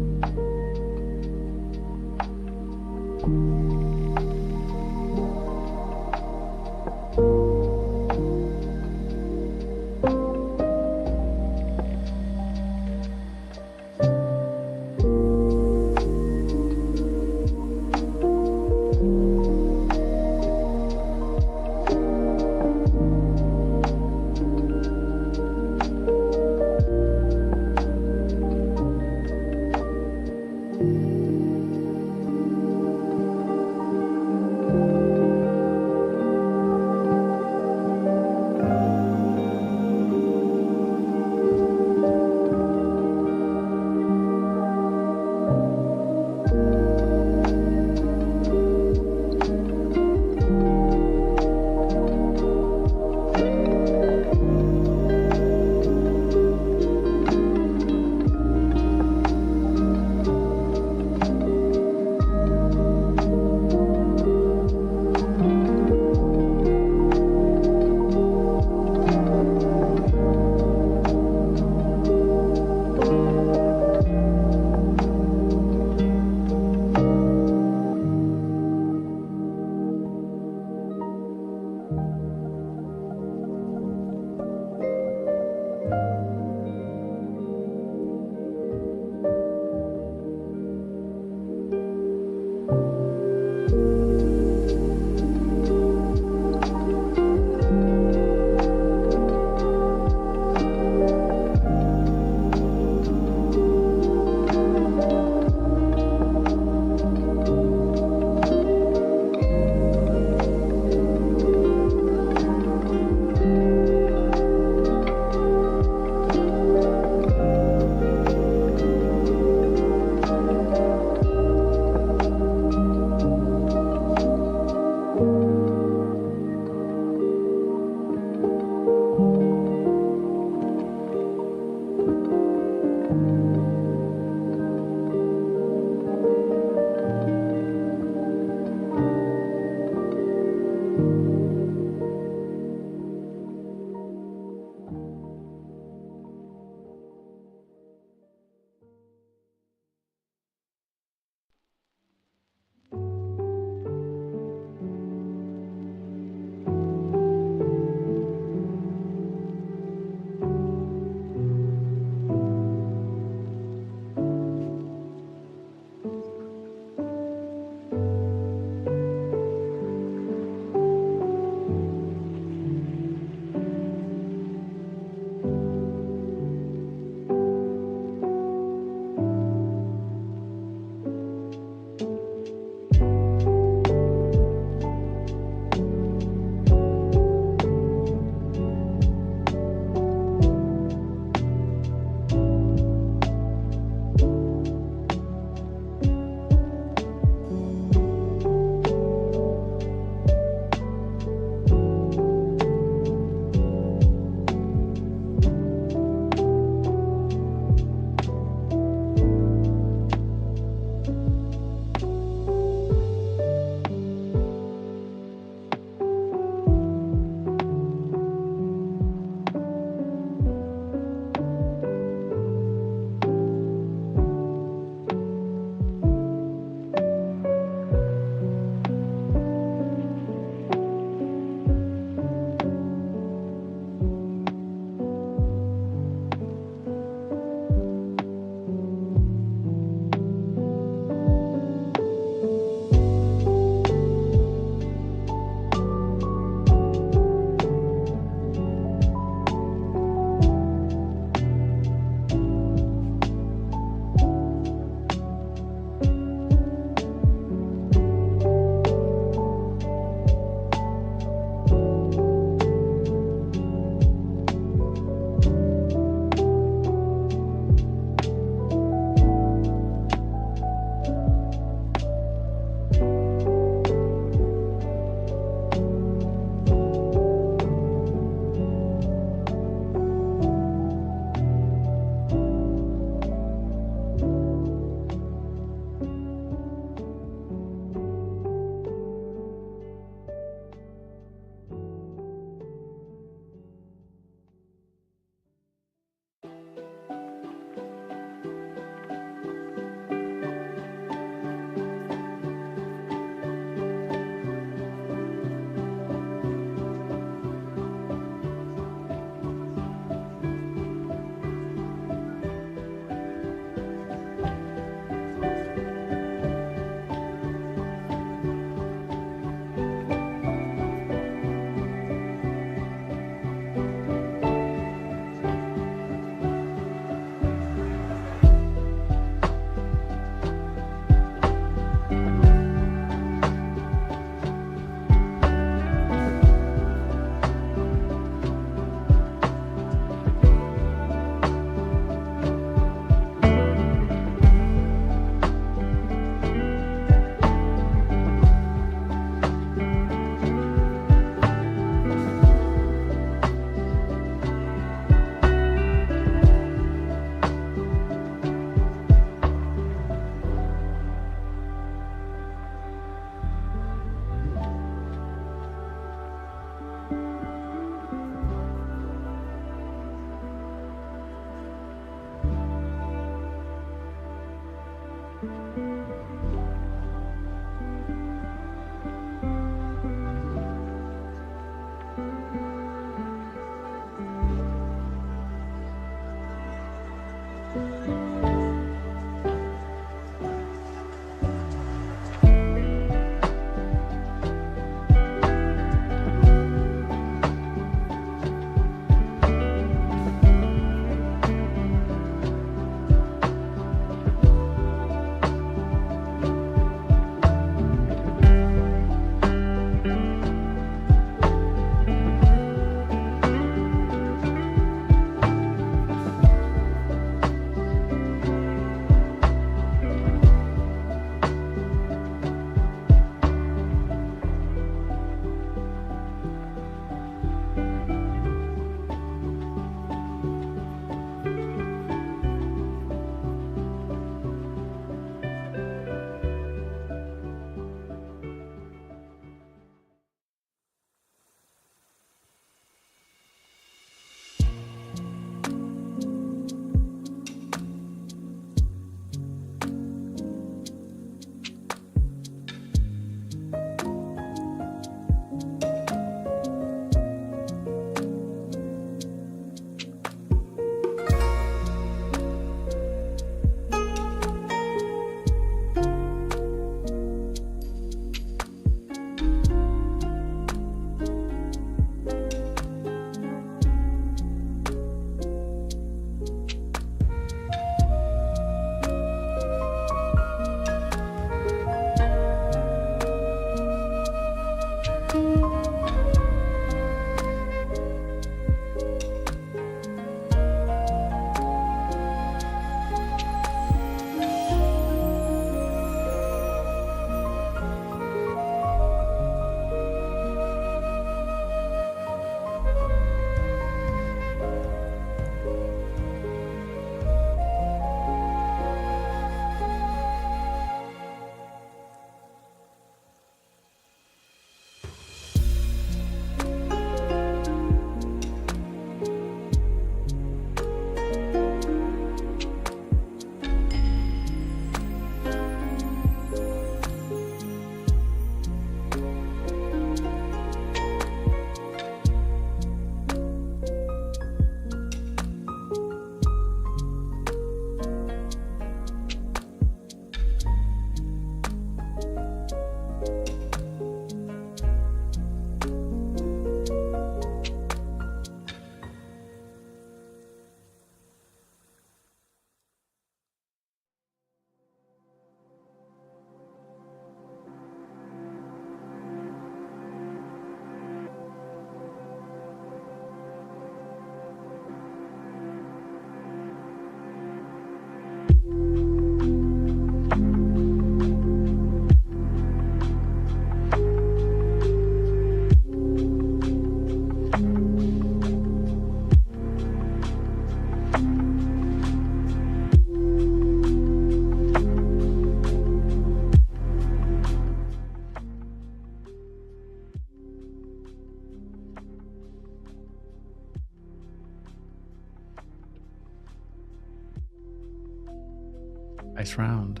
A: Nice round.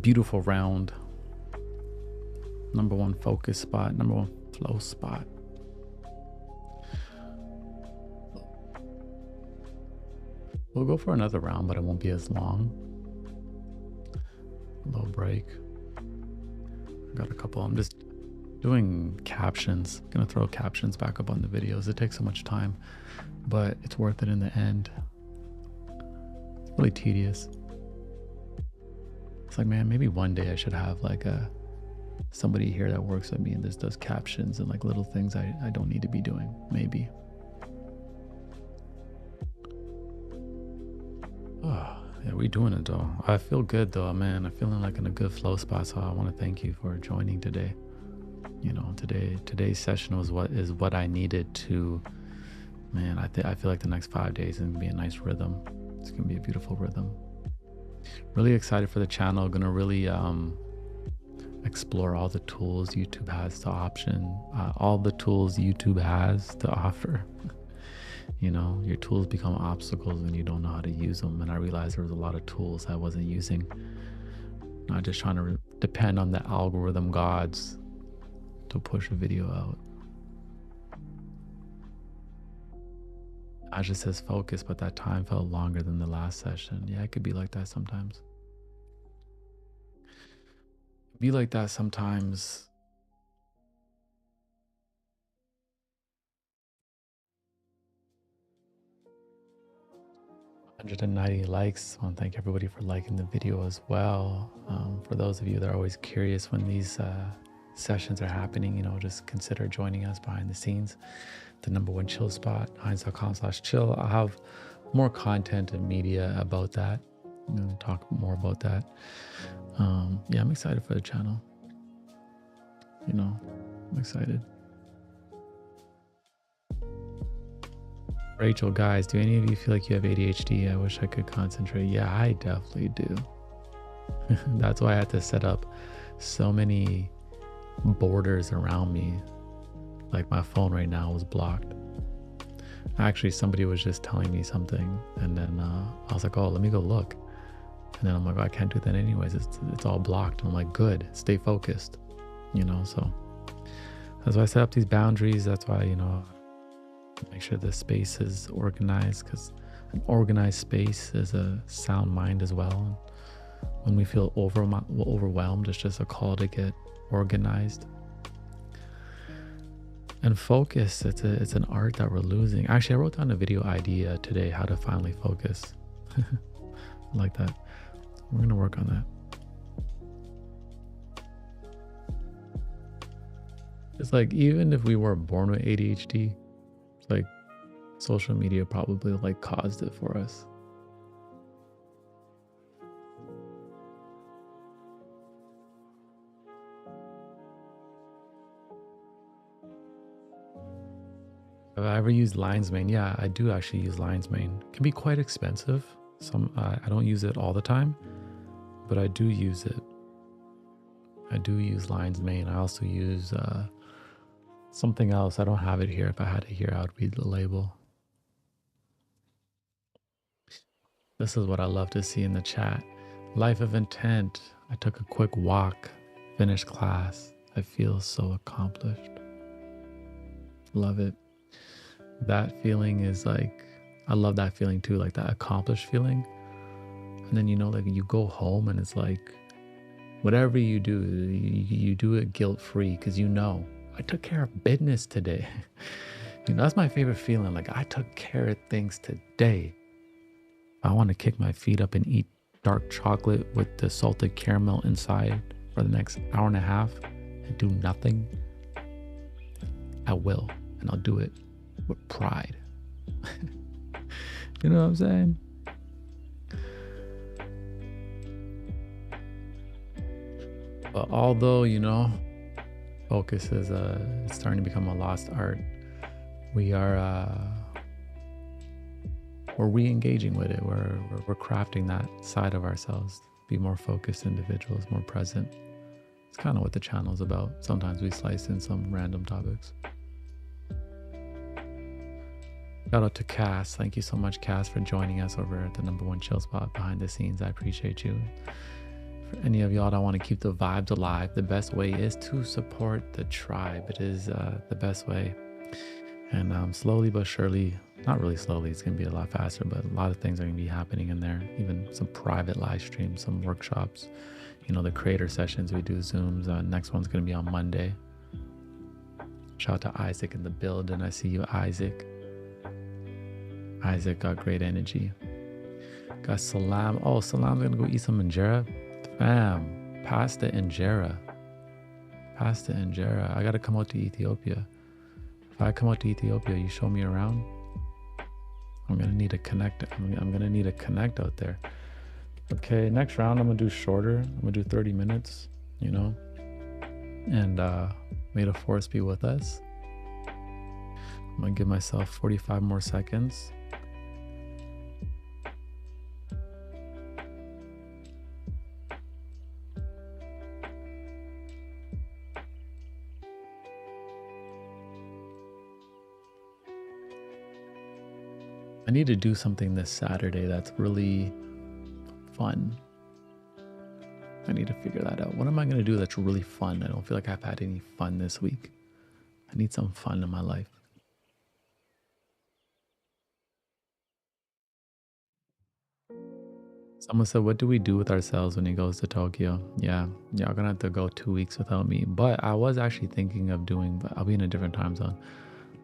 A: Beautiful round. Number one focus spot, number one flow spot. We'll go for another round, but it won't be as long. Little break. I got a couple. I'm just doing captions. I'm gonna throw captions back up on the videos. It takes so much time, but it's worth it in the end. It's really tedious. It's like, man, maybe one day I should have like somebody here that works with me and just does captions and like little things I don't need to be doing. Maybe. Oh, yeah, we doing it though. I feel good though, man. I'm feeling like in a good flow spot. So I want to thank you for joining today. You know, today's session was what I needed to, man. I feel like the next 5 days is gonna be a nice rhythm. It's gonna be a beautiful rhythm. Really excited for the channel. Gonna really explore all the tools YouTube has to all the tools YouTube has to offer. You know, your tools become obstacles when you don't know how to use them. And I realized there was a lot of tools I wasn't using. Not just trying to depend on the algorithm gods to push a video out. I just says focus, but that time felt longer than the last session. Yeah, it could be like that sometimes. Be like that sometimes. 190 likes. I want to thank everybody for liking the video as well. For those of you that are always curious when these sessions are happening, you know, just consider joining us behind the scenes. The number one chill spot, heinz.com/chill. I'll have more content and media about that. I'm going to talk more about that. Yeah, I'm excited for the channel. You know, I'm excited. Rachel, guys, do any of you feel like you have ADHD? I wish I could concentrate. Yeah, I definitely do. That's why I had to set up so many borders around me. Like my phone right now was blocked. Actually, somebody was just telling me something, and then I was like, oh, let me go look. And then I'm like, oh, I can't do that anyways. It's all blocked. And I'm like, good, stay focused. You know, so that's why I set up these boundaries. That's why, you know, make sure the space is organized, because an organized space is a sound mind as well. When we feel overwhelmed, it's just a call to get organized and focus. It's an art that we're losing. Actually, I wrote down a video idea today, how to finally focus. I like that. We're gonna work on that. It's like, even if we weren't born with ADHD, like social media probably like caused it for us. Have I ever used Lion's Mane? Yeah, I do actually use Lion's Mane. It can be quite expensive. I don't use it all the time, but I do use it. I do use Lion's Mane. I also use something else. I don't have it here. If I had it here, I would read the label. This is what I love to see in the chat. Life of intent. I took a quick walk, finished class. I feel so accomplished. Love it. That feeling is like, I love that feeling too, like that accomplished feeling. And then, you know, like you go home and it's like, whatever you do, you do it guilt-free, because you know, I took care of business today. You know, that's my favorite feeling. Like, I took care of things today. I want to kick my feet up and eat dark chocolate with the salted caramel inside for the next hour and a half and do nothing. I will, and I'll do it with pride. You know what I'm saying? But although, you know, focus is it's starting to become a lost art, we're re-engaging with it. We're crafting that side of ourselves, be more focused individuals, more present. It's kind of what the channel is about. Sometimes we slice in some random topics. Shout out to Cass. Thank you so much, Cass, for joining us over at the number one chill spot behind the scenes. I appreciate you. For any of y'all that want to keep the vibes alive, the best way is to support the tribe. It is the best way. And slowly but surely, not really slowly, it's going to be a lot faster, but a lot of things are going to be happening in there. Even some private live streams, some workshops, the creator sessions, we do Zooms. Next one's going to be on Monday. Shout out to Isaac in the building. I see you, Isaac. Isaac got great energy. Got Salam. Oh, Salam's going to go eat some injera. Fam, pasta injera. Pasta injera. I got to come out to Ethiopia. If I come out to Ethiopia, you show me around, I'm going to need a connect. I'm going to need a connect out there. Okay, next round, I'm going to do shorter. I'm going to do 30 minutes, and may the force be with us. I'm going to give myself 45 more seconds. I need to do something this Saturday that's really fun. I need to figure that out. What am I going to do that's really fun? I don't feel like I've had any fun this week. I need some fun in my life. Someone said, what do we do with ourselves when he goes to Tokyo? Yeah, y'all gonna have to go 2 weeks without me. But I was actually thinking of doing, but I'll be in a different time zone.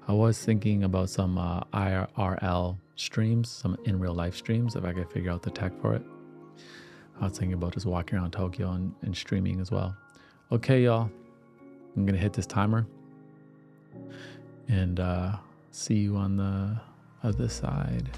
A: I was thinking about some IRL streams, some in real life streams, if I could figure out the tech for it. I was thinking about just walking around Tokyo and streaming as well. Okay, y'all, I'm gonna hit this timer and see you on the other side.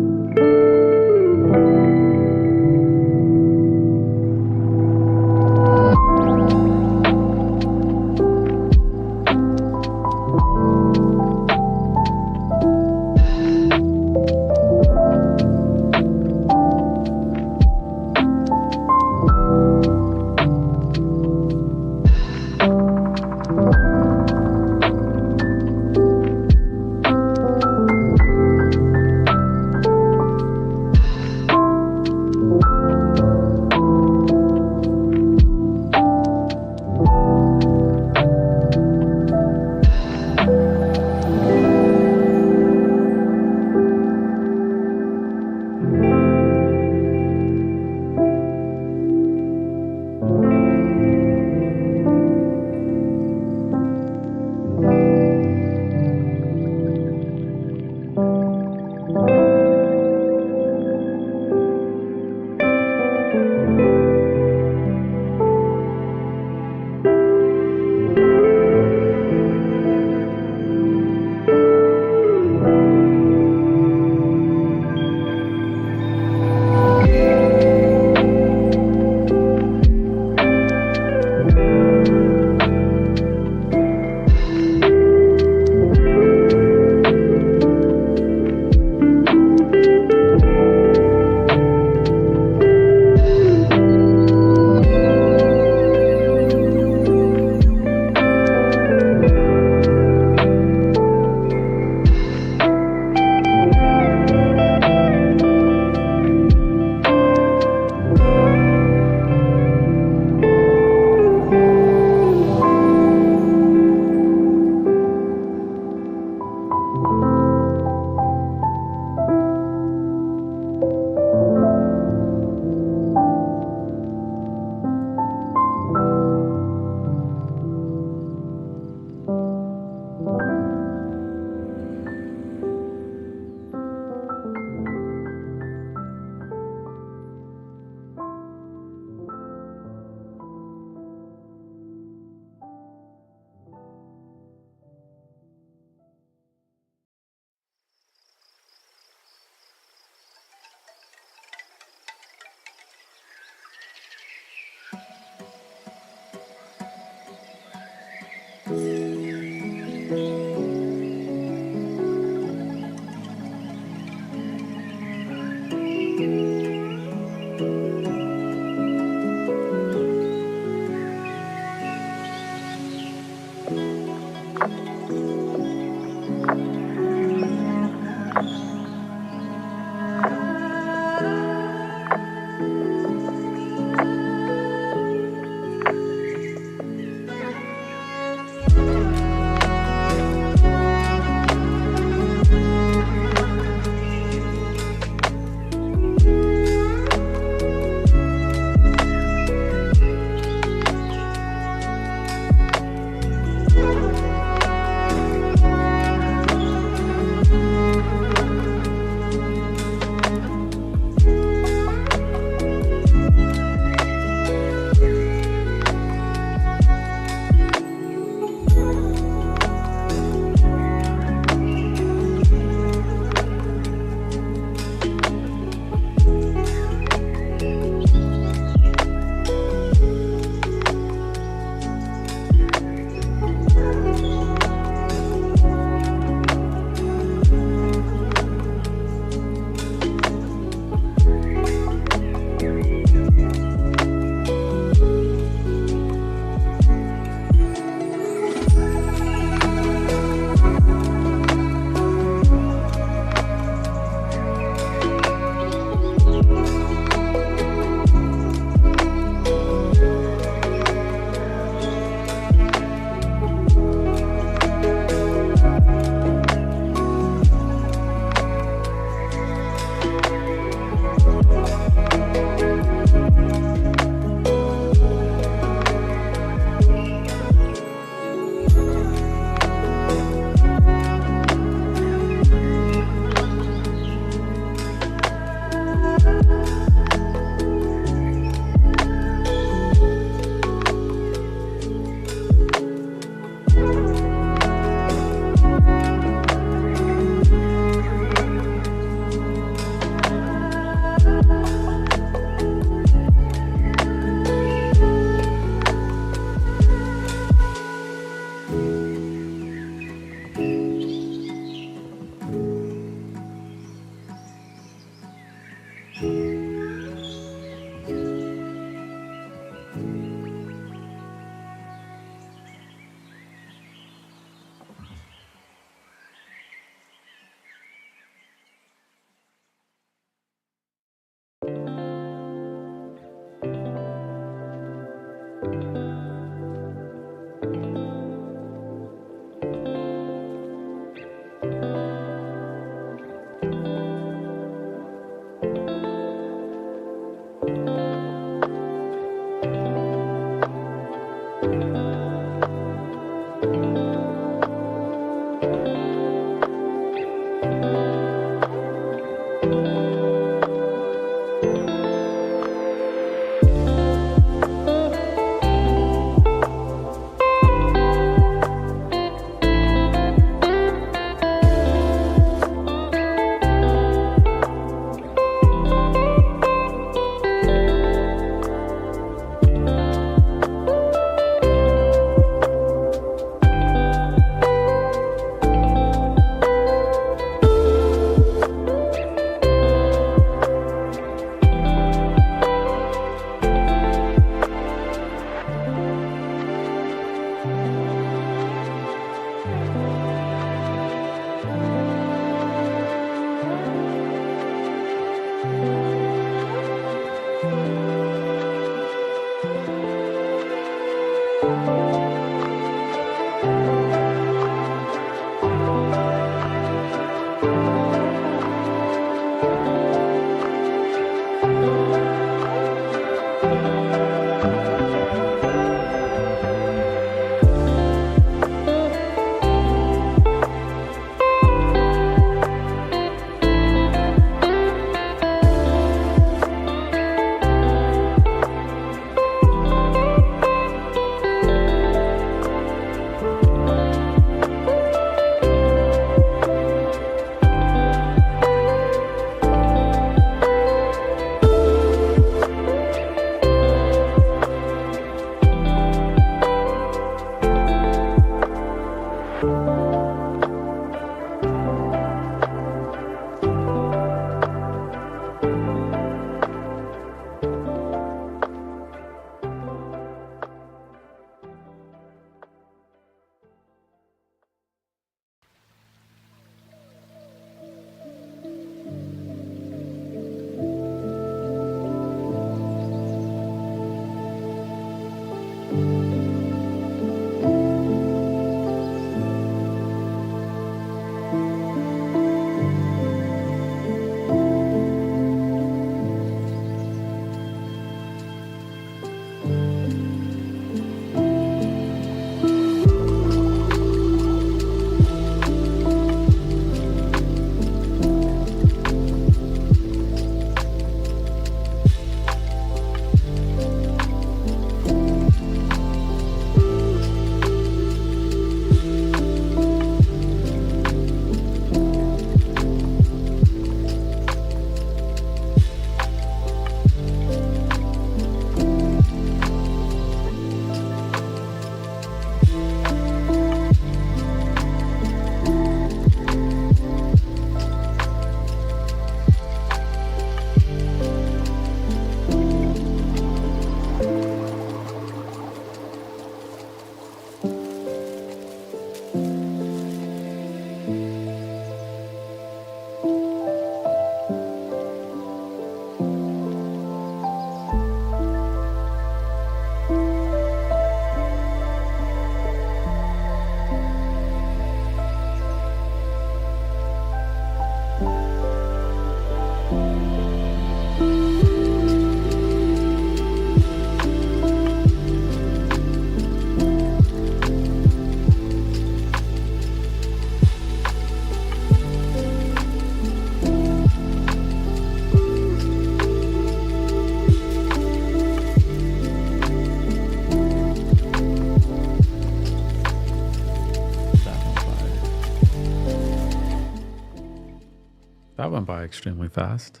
A: went by extremely fast.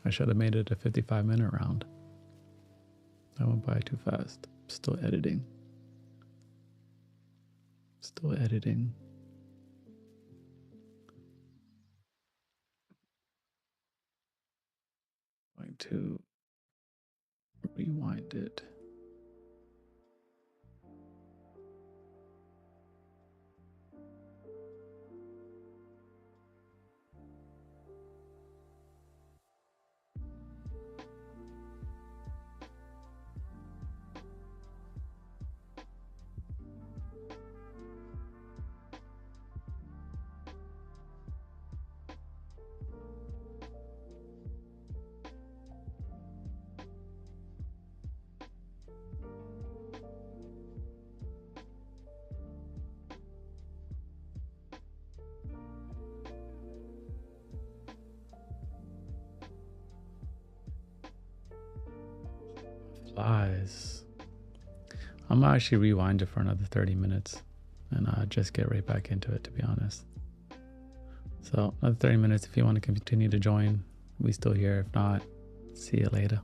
A: I should have made it a 55-minute round. I went by too fast. Still editing. Still editing. Going to rewind it. Flies. I'm gonna actually rewind it for another 30 minutes and just get right back into it, to be honest. So another 30 minutes. If you want to continue to join, we still here. If not, see you later.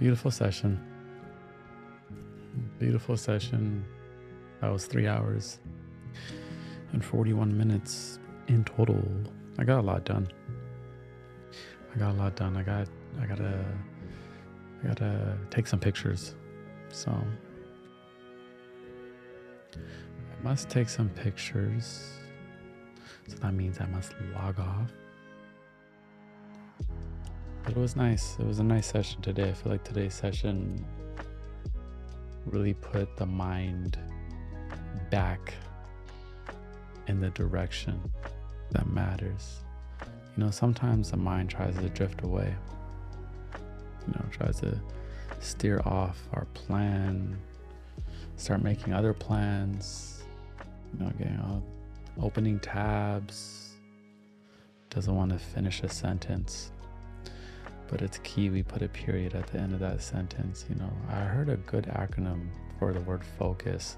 A: Beautiful session. Beautiful session. That was 3 hours and 41 minutes in total. I got a lot done. I gotta take some pictures. So I must take some pictures. So that means I must log off. But it was nice. It was a nice session today. I feel like today's session really put the mind back in the direction that matters. You know, sometimes the mind tries to drift away, you know, tries to steer off our plan, start making other plans, you know, opening tabs, doesn't want to finish a sentence. But it's key we put a period at the end of that sentence. You know, I heard a good acronym for the word focus.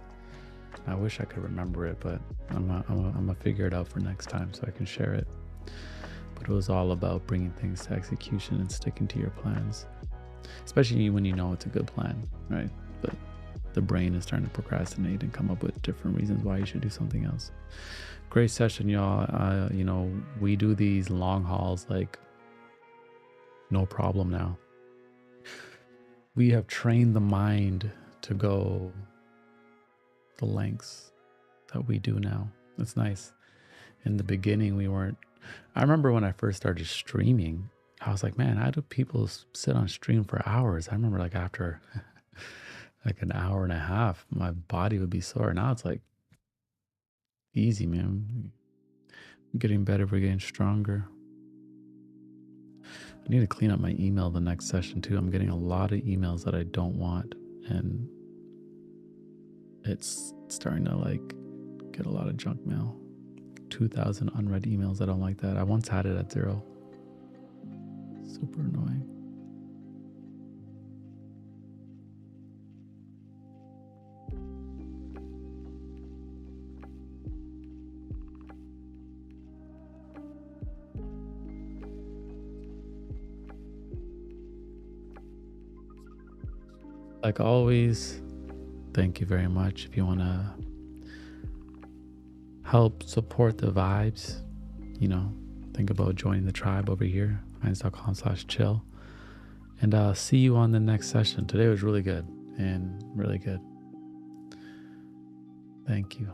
A: I wish I could remember it, but I'm gonna figure it out for next time so I can share it. But it was all about bringing things to execution and sticking to your plans, especially when you know it's a good plan, right? But the brain is starting to procrastinate and come up with different reasons why you should do something else. Great session, y'all. You know, we do these long hauls like no problem now. We have trained the mind to go the lengths that we do now. It's nice. In the beginning, we weren't. I remember when I first started streaming, I was like, man, how do people sit on stream for hours? I remember like after like an hour and a half, my body would be sore. Now it's like easy, man. We're getting better. We're getting stronger. I need to clean up my email the next session too. I'm getting a lot of emails that I don't want, and it's starting to like get a lot of junk mail. 2,000 unread emails. I don't like that. I once had it at 0. Super annoying. Like always, thank you very much. If you want to help support the vibes, you know, think about joining the tribe over here, Heinz.com/chill. And I'll see you on the next session. Today was really good and really good. Thank you.